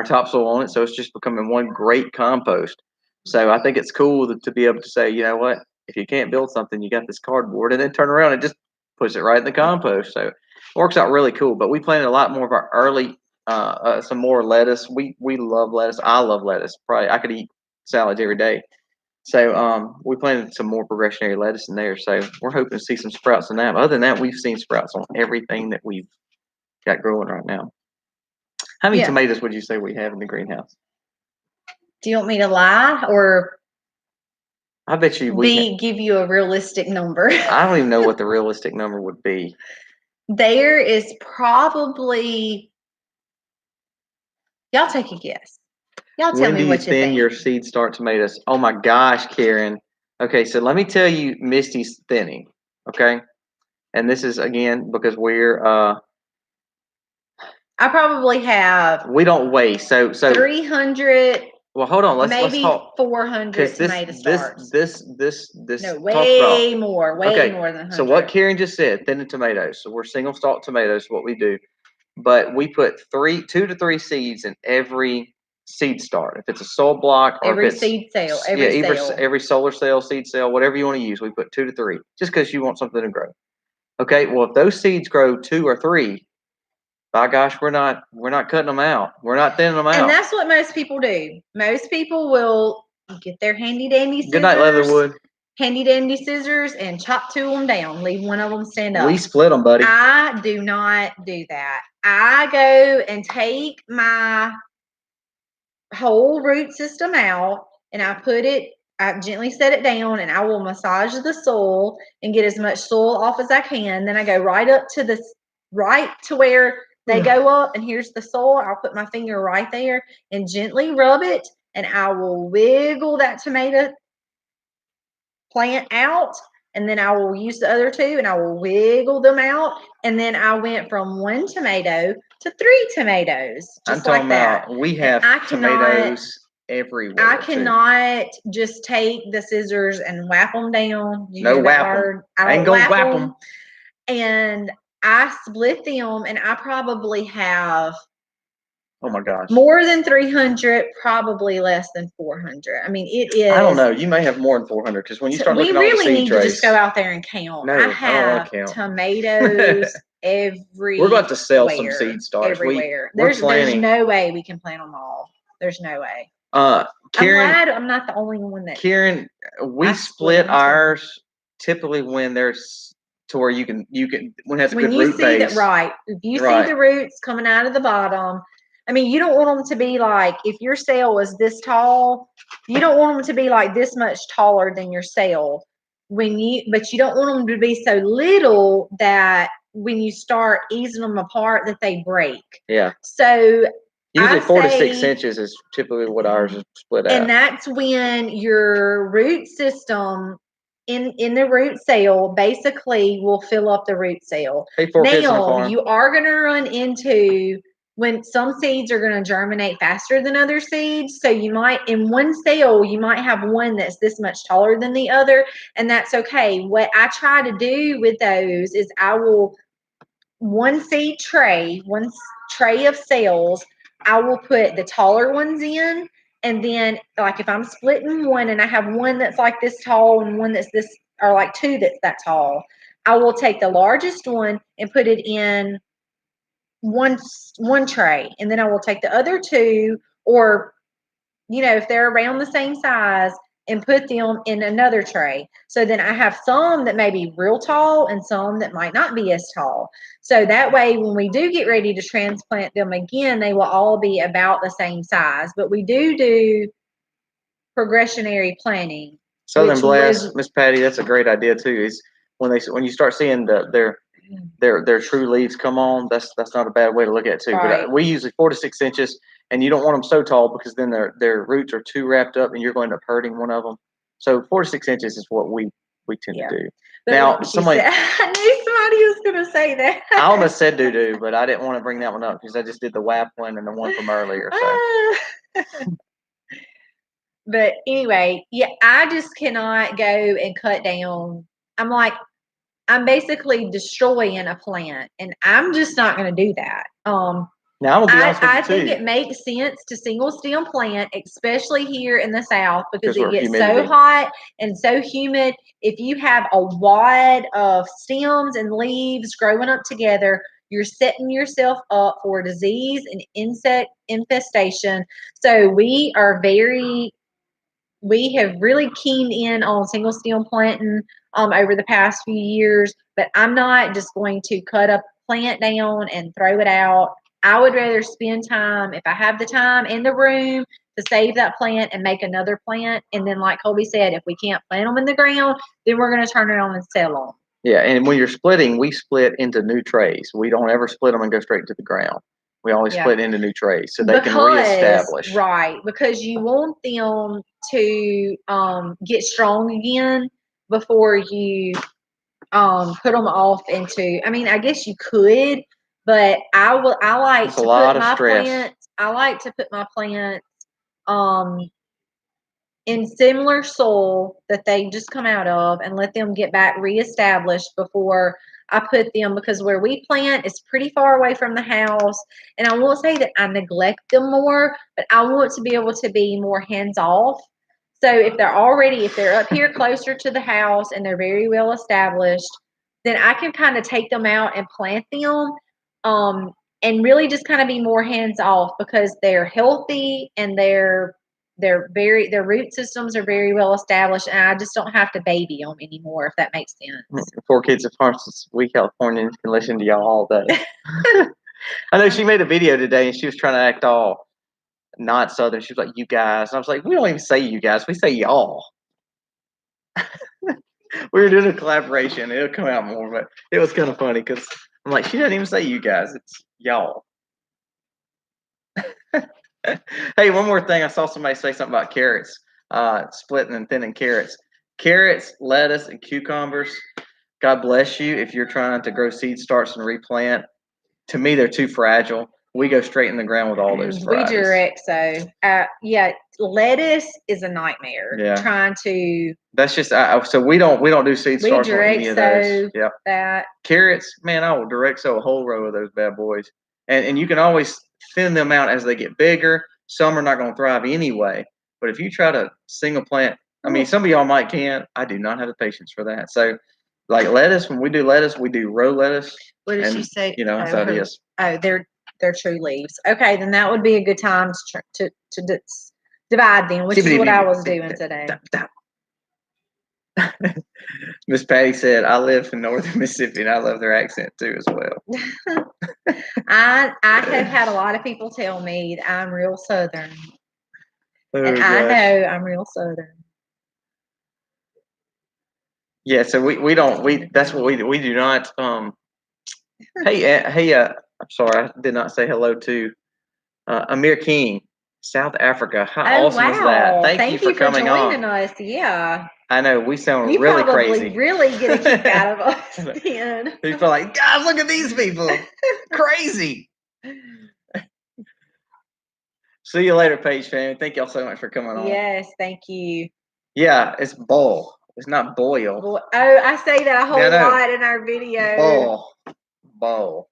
topsoil on it. So it's just becoming one great compost. So I think it's cool to be able to say, you know what, if you can't build something, you got this cardboard, and then turn around and just push it right in the compost. So it works out really cool. But we planted a lot more of our early some more lettuce. We love lettuce. I love lettuce. Probably I could eat salads every day. So we planted some more progressionary lettuce in there. So we're hoping to see some sprouts in that. But other than that, we've seen sprouts on everything that we've got growing right now. How many tomatoes would you say we have in the greenhouse? Do you want me to lie, or I bet you give you a realistic number? I don't even know what the realistic number would be. There is probably. Y'all take a guess. Y'all tell me what you think. When do you thin your seed start tomatoes? Oh my gosh, Karen. Okay, so let me tell you Misty's thinning. Okay, and this is again because we're. I probably have. We don't weigh so 300. Well, hold on. Let's talk 400 tomato starts. This. No, way more than 100. So what Karen just said, thinning tomatoes. So we're single stalk tomatoes. What we do. But we put 2 to 3 seeds in every seed start. If it's a soil block or every seed cell, every solar cell, seed cell, whatever you want to use, we put 2 to 3 just because you want something to grow. Okay, well if those seeds grow 2 or 3, by gosh, we're not cutting them out. We're not thinning them out. And that's what most people do. Most people will get their handy dandy scissors. Good night, Leatherwood. Handy dandy scissors and chop 2 of them down. Leave one of them stand up. We split them, buddy. I do not do that. I go and take my whole root system out, and I gently set it down, and I will massage the soil and get as much soil off as I can. Then I go right to where they go up, and here's the soil. I'll put my finger right there and gently rub it, and I will wiggle that tomato plant out, and then I will use the other two, and I will wiggle them out, and then I went from 1 tomato to 3 tomatoes. I'm talking about we have tomatoes everywhere. I cannot just take the scissors and whap them down. No whap them. I ain't gonna whap them. And I split them, and I probably have, oh my gosh, more than 300, probably less than 400. I mean, it is. I don't know. You may have more than 400 because when you start looking at the seed trays, we really need to just go out there and count. No, I have tomatoes everywhere. We're about to sell some seed stars. Everywhere. There's no way we can plant them all. There's no way. Karen, I'm glad I'm not the only one that. Karen, we split ours typically when there's to where you can when it has a good root base. Right. If you see the roots coming out of the bottom, I mean, you don't want them to be like, if your sail was this tall, you don't want them to be like this much taller than your sail. But you don't want them to be so little that when you start easing them apart that they break. Yeah. So usually 4 to 6 inches is typically what ours is split out. And that's when your root system in the root cell basically will fill up the root cell. Now, you are going to run into when some seeds are going to germinate faster than other seeds. So you might, in one cell, you might have one that's this much taller than the other, and that's okay. What I try to do with those is I will, one tray of cells, I will put the taller ones in, and then like if I'm splitting one and I have one that's like this tall and one that's this, or like 2 that's that tall, I will take the largest one and put it in one tray, and then I will take the other 2, or if they're around the same size, and put them in another tray. So then I have some that may be real tall and some that might not be as tall. So that way, when we do get ready to transplant them again, they will all be about the same size. But we do progressionary planting. Southern Blast, Miss Patty, that's a great idea too. Is when you start seeing their true leaves come on, that's not a bad way to look at it too. Right. But we usually 4 to 6 inches, and you don't want them so tall because then their roots are too wrapped up, and you're going to end up hurting one of them. So 4 to 6 inches is what we tend to do. But now, somebody, I knew somebody was going to say that. I almost said doo-doo, but I didn't want to bring that one up because I just did the WAP one and the one from earlier. So. But anyway, yeah, I just cannot go and cut down. I'm basically destroying a plant, and I'm just not going to do that. Now, I think it makes sense to single stem plant, especially here in the South, because it gets so hot and so humid. If you have a wad of stems and leaves growing up together, you're setting yourself up for disease and insect infestation. So we have really keyed in on single stem planting over the past few years, but I'm not just going to cut a plant down and throw it out. I would rather spend time, if I have the time and the room, to save that plant and make another plant. And then, like Colby said, if we can't plant them in the ground, then we're going to turn around and sell them. Yeah, and when you're splitting, we split into new trays. We don't ever split them and go straight to the ground. We always split into new trays so they can reestablish. Right, because you want them to get strong again before you put them off into. I mean, I guess you could, but I like to put my plants in similar soil that they just come out of and let them get back reestablished before I put them, because where we plant is pretty far away from the house. And I won't say that I neglect them more, but I want to be able to be more hands off. So if they're up here closer to the house and they're very well established, then I can kind of take them out and plant them and really just kind of be more hands off, because they're healthy and their root systems are very well established, and I just don't have to baby them anymore, if that makes sense. 4 kids of Parsons, we Californians can listen to y'all all day. I know she made a video today and she was trying to act all not Southern. She was like, "You guys." And I was like, "We don't even say you guys. We say y'all." We were doing a collaboration. It'll come out more, but it was kind of funny because I'm like, she doesn't even say you guys. It's y'all. Hey, one more thing. I saw somebody say something about carrots, splitting and thinning carrots. Carrots, lettuce, and cucumbers. God bless you if you're trying to grow seed starts and replant. To me, they're too fragile. We go straight in the ground with all those varieties. We direct so. Yeah, lettuce is a nightmare. Yeah. Trying to. That's just so we don't do seed starts on any of those. Yeah. That carrots, man, I will direct sow a whole row of those bad boys, and you can always thin them out as they get bigger. Some are not going to thrive anyway. But if you try to single plant, I mean, some of y'all might can. I do not have the patience for that. So, like lettuce, when we do lettuce, we do row lettuce. What did she say? You know, that's how it is. Oh, they're true leaves. Okay, then that would be a good time to divide them, which is what I was doing today. Miss Patty said, "I live in northern Mississippi, and I love their accent too, as well." I have had a lot of people tell me that I'm real Southern, and I know I'm real Southern. Yeah, so we don't that's what we do not. Hey, I'm sorry, I did not say hello to Amir King, South Africa. How awesome is that? Thank you for coming joining us. Yeah. I know we sound really crazy. You really get a kick out of us. Then. People are like, God, look at these people, crazy. See you later, Paige family. Thank y'all so much for coming on. Yes, thank you. Yeah, it's boil. It's not boil. I say that a whole lot in our video. Boil.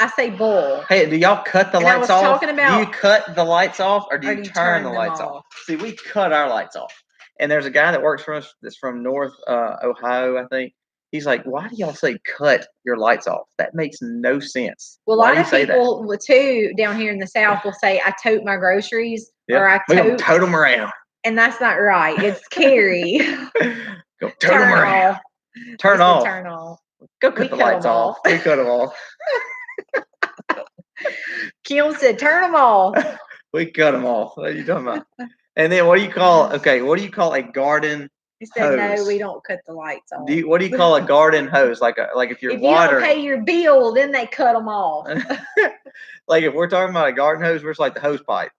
I say boil. Hey, do y'all cut the lights off? Do you cut the lights off or do you turn the lights off? See, we cut our lights off. And there's a guy that works for us that's from North Ohio, I think. He's like, why do y'all say cut your lights off? That makes no sense. Well, a lot of people, too, down here in the South will say, I tote my groceries. Or I tote them around. And that's not right. It's carry. Go tote them around. Turn off. Turn off. Go cut the lights off. We cut them off. Kim said, turn them off. We cut them off. What are you talking about? And then what do you call a garden He said, hose? No, we don't cut the lights off. What do you call a garden hose? Like if you're watering. If you don't pay your bill, then they cut them off. Like if we're talking about a garden hose, we're just like the hose pipe.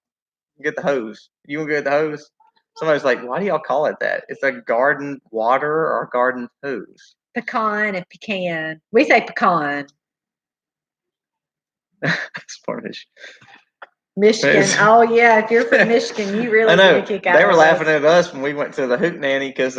You get the hose. You want to get the hose? Somebody's like, why do y'all call it that? It's a garden water or garden hose. Pecan and pecan. We say pecan. Spanish. Michigan. Oh yeah, if you're from Michigan, you really get a kick out. They were laughing at us when we went to the Hoot Nanny because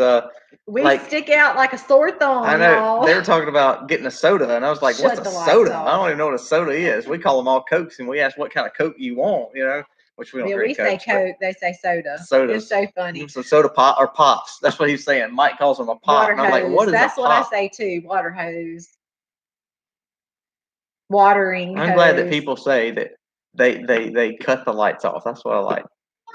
we stick out like a sore thumb. I know y'all. They were talking about getting a soda, and I was like, "What's a soda? I don't even know what a soda is." We call them all Cokes, and we ask what kind of Coke you want, you know. Which we don't. Yeah, we say Coke. They say soda. Soda. It's so funny. It's a soda pop or pops. That's what he's saying. Mike calls them a pop. Water hose. Like, what is That's what I say too. Water hose. Watering. I'm glad that people say that they cut the lights off. That's what I like.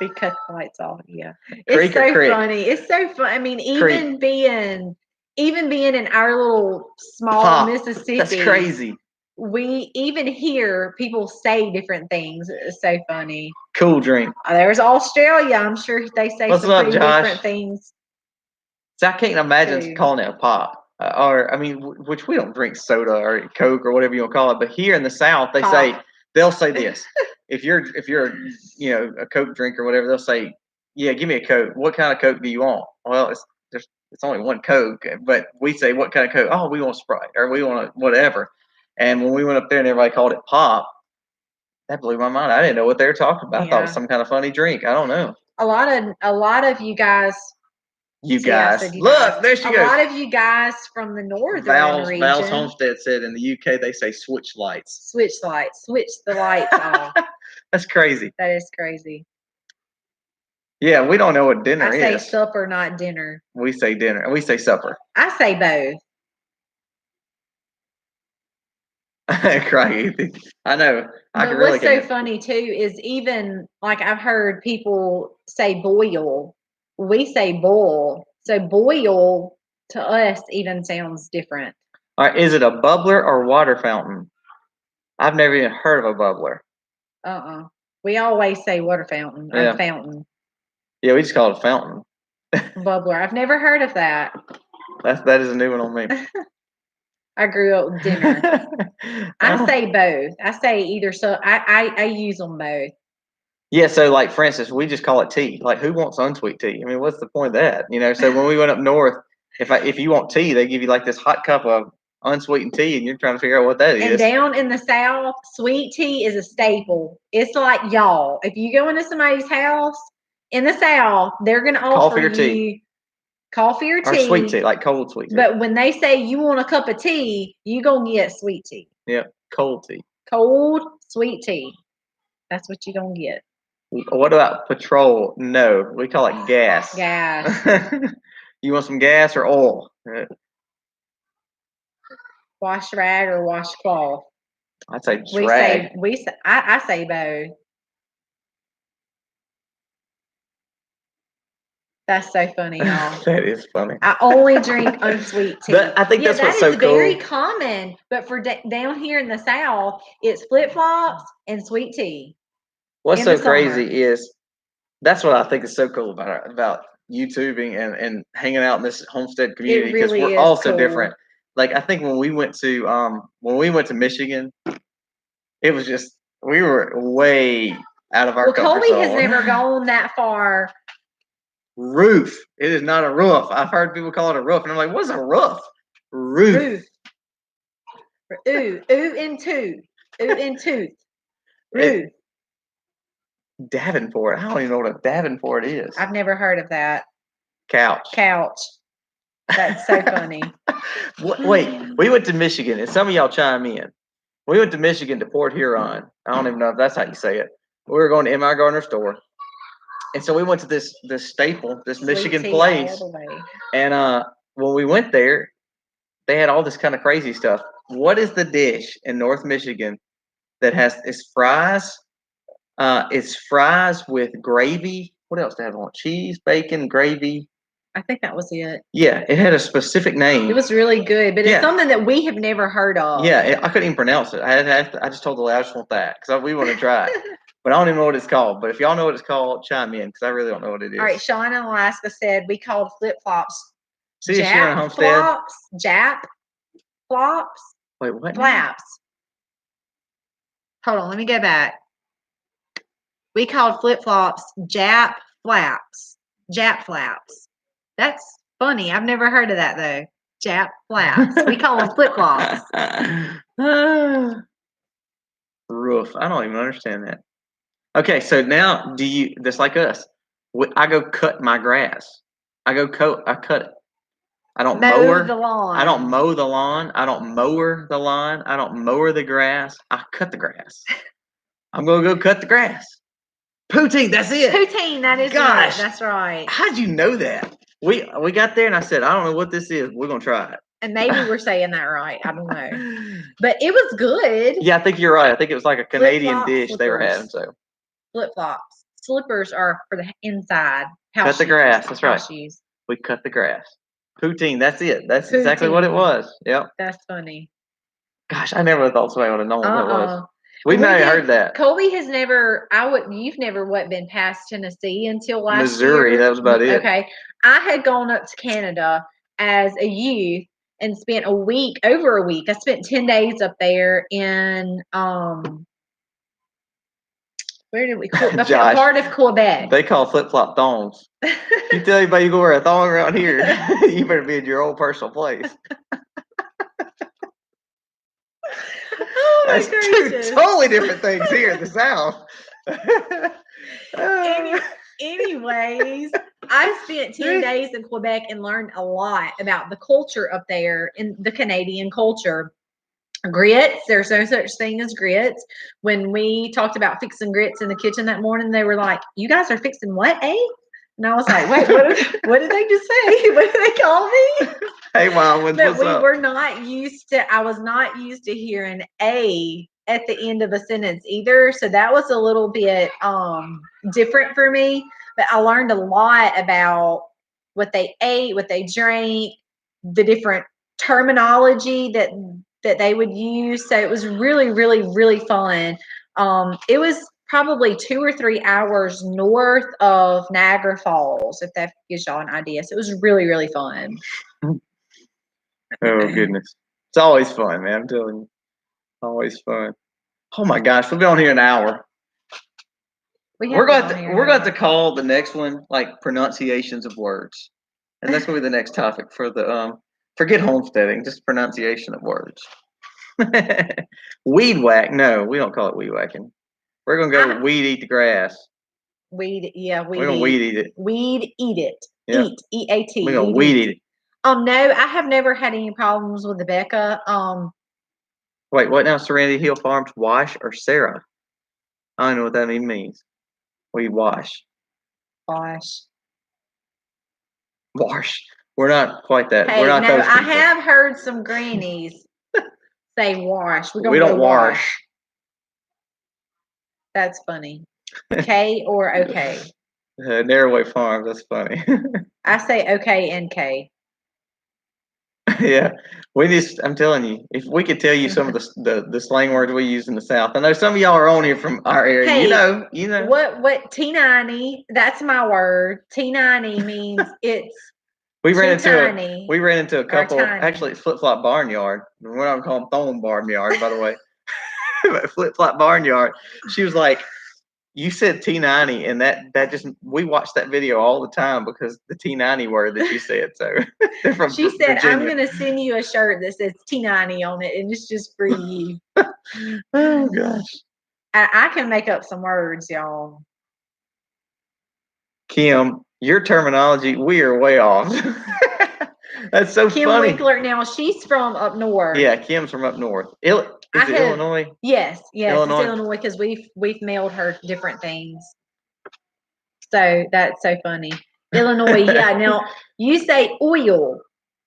We cut the lights off. Yeah. It's so funny. It's so fun. I mean, even being in our little small Mississippi. That's crazy. We even hear people say different things. It's so funny. Cool drink. There's Australia. I'm sure they say some pretty different things. So I can't imagine calling it a pop. Which we don't drink soda or Coke or whatever you want to call it. But here in the South, they'll say this. if you're a Coke drinker or whatever, they'll say, yeah, give me a Coke. What kind of Coke do you want? Well, it's only one Coke, but we say, what kind of Coke? Oh, we want Sprite or we want whatever. And when we went up there and everybody called it pop, that blew my mind. I didn't know what they were talking about. I thought it was some kind of funny drink. I don't know. A lot of you guys. Look, there she goes. A lot of you guys from the northern region. Val's Homestead said in the UK they say switch lights. Switch lights. Switch the lights off. That's crazy. That is crazy. Yeah, we don't know what dinner is. I say supper, not dinner. We say dinner, and we say supper. I say both. Crazy. I know. What's so funny too is even like I've heard people say boil. We say boil. So boil to us even sounds different. All right, is it a bubbler or water fountain? I've never even heard of a bubbler. We always say water fountain or fountain. Yeah, we just call it a fountain. Bubbler. I've never heard of that. That is a new one on me. I grew up with dinner. I say both. I say either. So I use them both. Yeah. So like, for instance, we just call it tea. Like, who wants unsweet tea? I mean, what's the point of that? You know. So when we went up north, if you want tea, they give you like this hot cup of unsweetened tea, and you're trying to figure out what that is. And down in the South, sweet tea is a staple. It's like y'all. If you go into somebody's house in the South, they're gonna offer you coffee or tea. Or sweet tea, like cold sweet tea. But when they say you want a cup of tea, you gonna get sweet tea. Yep, cold tea. Cold sweet tea. That's what you gonna get. What about petrol? No, we call it gas. Gas. You want some gas or oil? Wash rag or washcloth. I'd say rag. I say both. That's so funny, y'all. That is funny. I only drink unsweet tea. I think that's what's so cool. That is very common, but for down here in the South, it's flip-flops and sweet tea. What's so crazy is that's what I think is so cool about YouTubing and hanging out in this homestead community, because we're all so different. Like, I think when we went to Michigan, it was just, we were way out of our comfort Colby zone. has never gone that far. Roof. It is not a roof. I've heard people call it a roof, and I'm like, what is a roof? Roof. Ooh and tooth. Ooh and tooth. Roof. Davenport. I don't even know what a Davenport is. I've never heard of that. Couch. That's so funny. Wait, we went to Michigan, and some of y'all chime in. We went to Michigan to Port Huron. I don't even know if that's how you say it. We were going to M.I. Gardner store. And so we went to this staple, this Michigan place. And when we went there, they had all this kind of crazy stuff. What is the dish in North Michigan that has its fries? It's fries with gravy. What else do they have on? Cheese, bacon, gravy. I think that was it. Yeah, it had a specific name. It was really good, but it's something that we have never heard of. Yeah, I couldn't even pronounce it. I just told the lady I just want that because we want to try it. But I don't even know what it's called. But if y'all know what it's called, chime in, because I really don't know what it is. All right, Sean in Alaska said we called flip-flops. See, Sharon Homestead. Jap flops. Wait, what? Flaps. Hold on, let me go back. We called flip-flops Jap flaps. Jap flaps. That's funny. I've never heard of that, though. Jap flaps. We call them flip-flops. Roof. I don't even understand that. Okay, so now just like us, I go cut my grass. I cut it. I don't mow the lawn. I don't mow the lawn. I don't mower the lawn. I don't mower the grass. I cut the grass. I'm going to go cut the grass. Poutine, that's it. Poutine, that is right. That's right. How'd you know that? We got there and I said, I don't know what this is. We're going to try it. And maybe we're saying that right. I don't know. But it was good. Yeah, I think you're right. I think it was like a Canadian dish they were having. So flip-flops. Slippers are for the inside. Cut the grass. That's right. We cut the grass. Poutine, that's it. That's exactly what it was. Yep. That's funny. Gosh, I never thought somebody would have known what that was. We may have heard that. Colby has never, you've never been past Tennessee until last Missouri, year? That was about it. Okay. I had gone up to Canada as a youth and spent over a week. I spent 10 days up there in, where did we, Josh, part of Quebec. They call flip-flop thongs. You tell anybody you go wear a thong around here, you better be in your own personal place. Oh my That's gracious. two totally different things here in the South. Anyways, I spent 10 days in Quebec and learned a lot about the culture up there in the Canadian culture. Grits, there's no such thing as grits. When we talked about fixing grits in the kitchen that morning, they were like, "You guys are fixing what, eh?" And I was like, "Wait, what did they just say? What did they call me?" Hey, Mom, what's up? I was not used to hearing "a" at the end of a sentence either. So that was a little bit different for me. But I learned a lot about what they ate, what they drank, the different terminology that they would use. So it was really, really, really fun. It was probably 2 or 3 hours north of Niagara Falls, if that gives y'all an idea. So it was really, really fun. Oh, goodness. It's always fun, man. I'm telling you. Always fun. Oh, my gosh. We've been on here an hour. We're going to call the next one, like, pronunciations of words. And that's going to be the next topic for the, forget homesteading, just pronunciation of words. Weed whack. No, we don't call it weed whacking. We're going to go weed eat the grass. Weed, yeah, we're going to weed eat it. Weed eat it. Yeah. Eat, E-A-T. We're going to weed eat it. No, I have never had any problems with the Becca. Wait, what now? Serenity Hill Farms, wash or Sarah? I don't know what that even means. We wash. Wash. Wash. We're not quite that. Hey, we're not those people. I have heard some grannies say wash. We don't wash. That's funny. K or okay? Narrowway Farms. That's funny. I say okay and K. Yeah, I'm telling you, if we could tell you some of the slang words we use in the South. I know some of y'all are on here from our area. Hey, you know. What T90, that's my word. T90 means it's we ran into a couple, actually it's Flip Flop Barnyard. We're not calling them Thorn Barnyard, by the way. But Flip Flop Barnyard. She was like, you said T90, and that just, we watch that video all the time because the T90 word that you said. So they're from she said, Virginia. I'm going to send you a shirt that says T90 on it, and it's just for you. Oh, gosh. I can make up some words, y'all. Kim, your terminology, we are way off. That's so Kim funny. Winkler, now she's from up north. Yeah, Kim's from up north. Is it Illinois? Yes, Illinois. It's Illinois because we've mailed her different things. So that's so funny. Illinois, yeah. Now you say oil,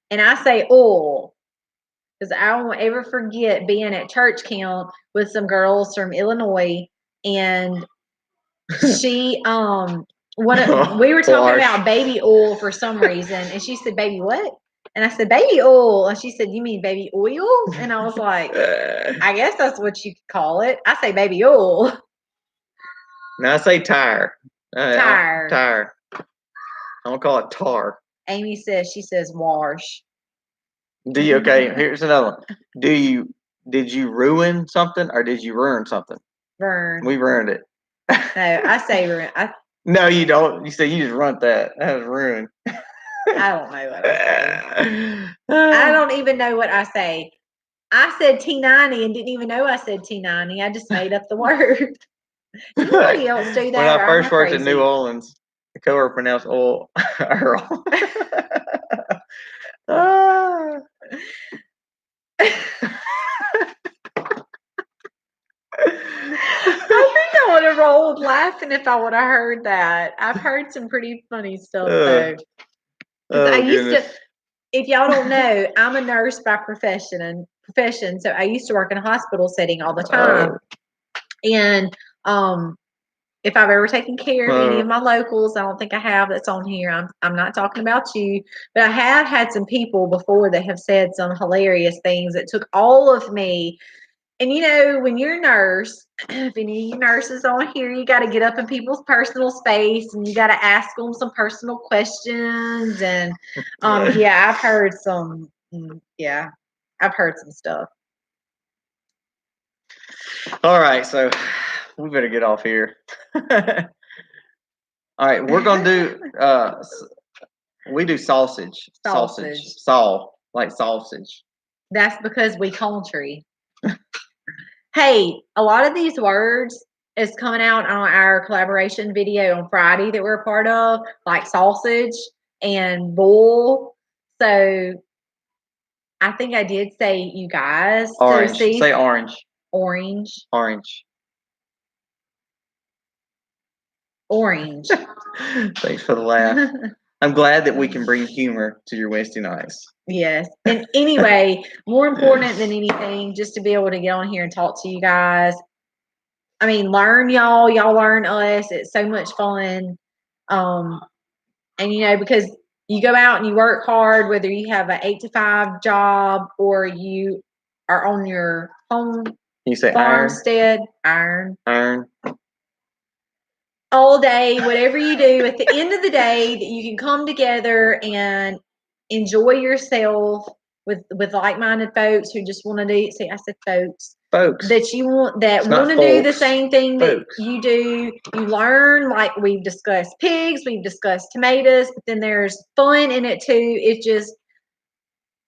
and I say oil, because I won't ever forget being at church camp with some girls from Illinois, and she we were talking about baby oil for some reason, and she said, "Baby what?" And I said, "Baby oil," and she said, "You mean baby oil?" And I was like, "I guess that's what you could call it." I say baby oil. Now I say tire. Tire. I don't call it tar. Amy she says wash. Do you? Okay, here's another one. Did you ruin something or did you ruin something? Burn. We ruined it. No, I say ruin. No, you don't. You say you just ruined that. That was ruined. I don't know what I say. I don't even know what I say. I said T90 and didn't even know I said T90. I just made up the word. Anybody else do that? When I first worked in New Orleans, the coworker pronounced oil Earl. I think I would have rolled laughing if I would have heard that. I've heard some pretty funny stuff though. I used to, if y'all don't know, I'm a nurse by profession, so I used to work in a hospital setting all the time. And if I've ever taken care of any of my locals, I don't think I have, that's on here. I'm not talking about you, but I have had some people before that have said some hilarious things that took all of me. And you know, when you're a nurse, if any of you nurses on here, you got to get up in people's personal space and you got to ask them some personal questions. And yeah, I've heard some. I've heard some stuff. All right, so we better get off here. All right, we're gonna do. We do sausage. Like sausage. That's because we country. Hey, a lot of these words is coming out on our collaboration video on Friday that we're a part of, like sausage and bull. So I think I did say you guys. Orange. So say orange. Orange. Orange. Orange. Thanks for the laugh. I'm glad that we can bring humor to your Wednesday nights. Yes. And anyway, more important than anything, just to be able to get on here and talk to you guys. I mean, learn y'all learn us. It's so much fun. And you know, because you go out and you work hard, whether you have an 8 to 5 job or you are on your home you say farmstead, iron. all day, whatever you do, at the end of the day, that you can come together and enjoy yourself with like-minded folks who just want to do. See, I said folks. That you want to do the same thing that you do. You learn, like we've discussed pigs, we've discussed tomatoes, but then there's fun in it too. It's just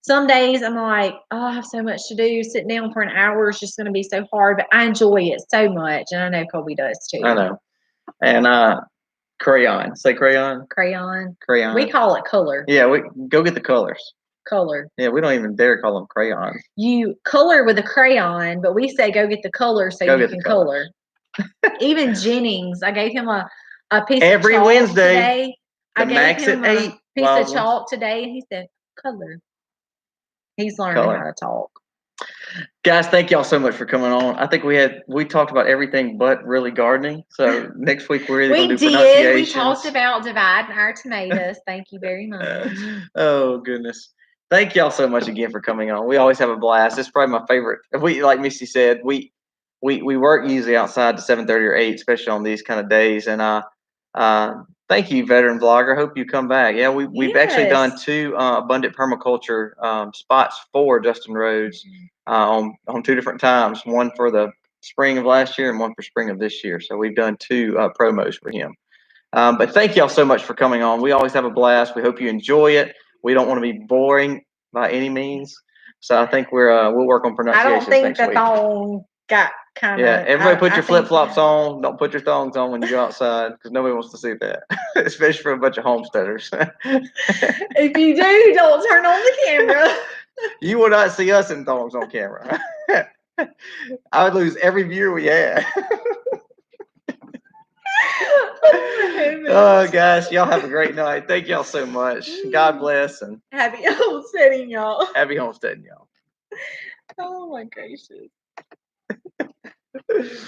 some days I'm like, oh, I have so much to do. Sitting down for an hour is just going to be so hard, but I enjoy it so much, and I know Colby does too. I know. And crayon. Say crayon. Crayon. Crayon. We call it color. Yeah, we go get the colors. Color. Yeah, we don't even dare call them crayons. You color with a crayon, but we say go get the color so you can color. Even Jennings, I gave him a piece of chalk Wednesday. Today. I gave him a piece of chalk today, and he said, color. He's learning how to talk. Guys, thank y'all so much for coming on. I think we talked about everything but really gardening. So next week we're going to do pronunciations. We talked about dividing our tomatoes. Thank you very much. Oh, goodness. Thank y'all so much again for coming on. We always have a blast. It's probably my favorite. Like Missy said, we work usually outside to 7:30 or 8, especially on these kind of days. And thank you, veteran vlogger. Hope you come back. Yeah, we've actually done 2 abundant permaculture spots for Justin Rhodes on 2 different times. One for the spring of last year and one for spring of this year. So we've done 2 promos for him. But thank y'all so much for coming on. We always have a blast. We hope you enjoy it. We don't want to be boring by any means. So I think we'll work on pronunciations next week. I don't think the thong got kind of. Yeah, everybody put your flip-flops on. Don't put your thongs on when you go outside because nobody wants to see that, especially for a bunch of homesteaders. If you do, don't turn on the camera. You will not see us in thongs on camera. I would lose every viewer we had. Oh, guys, y'all have a great night. Thank y'all so much. God bless and happy homesteading, y'all. Happy homesteading, y'all. Oh my gracious.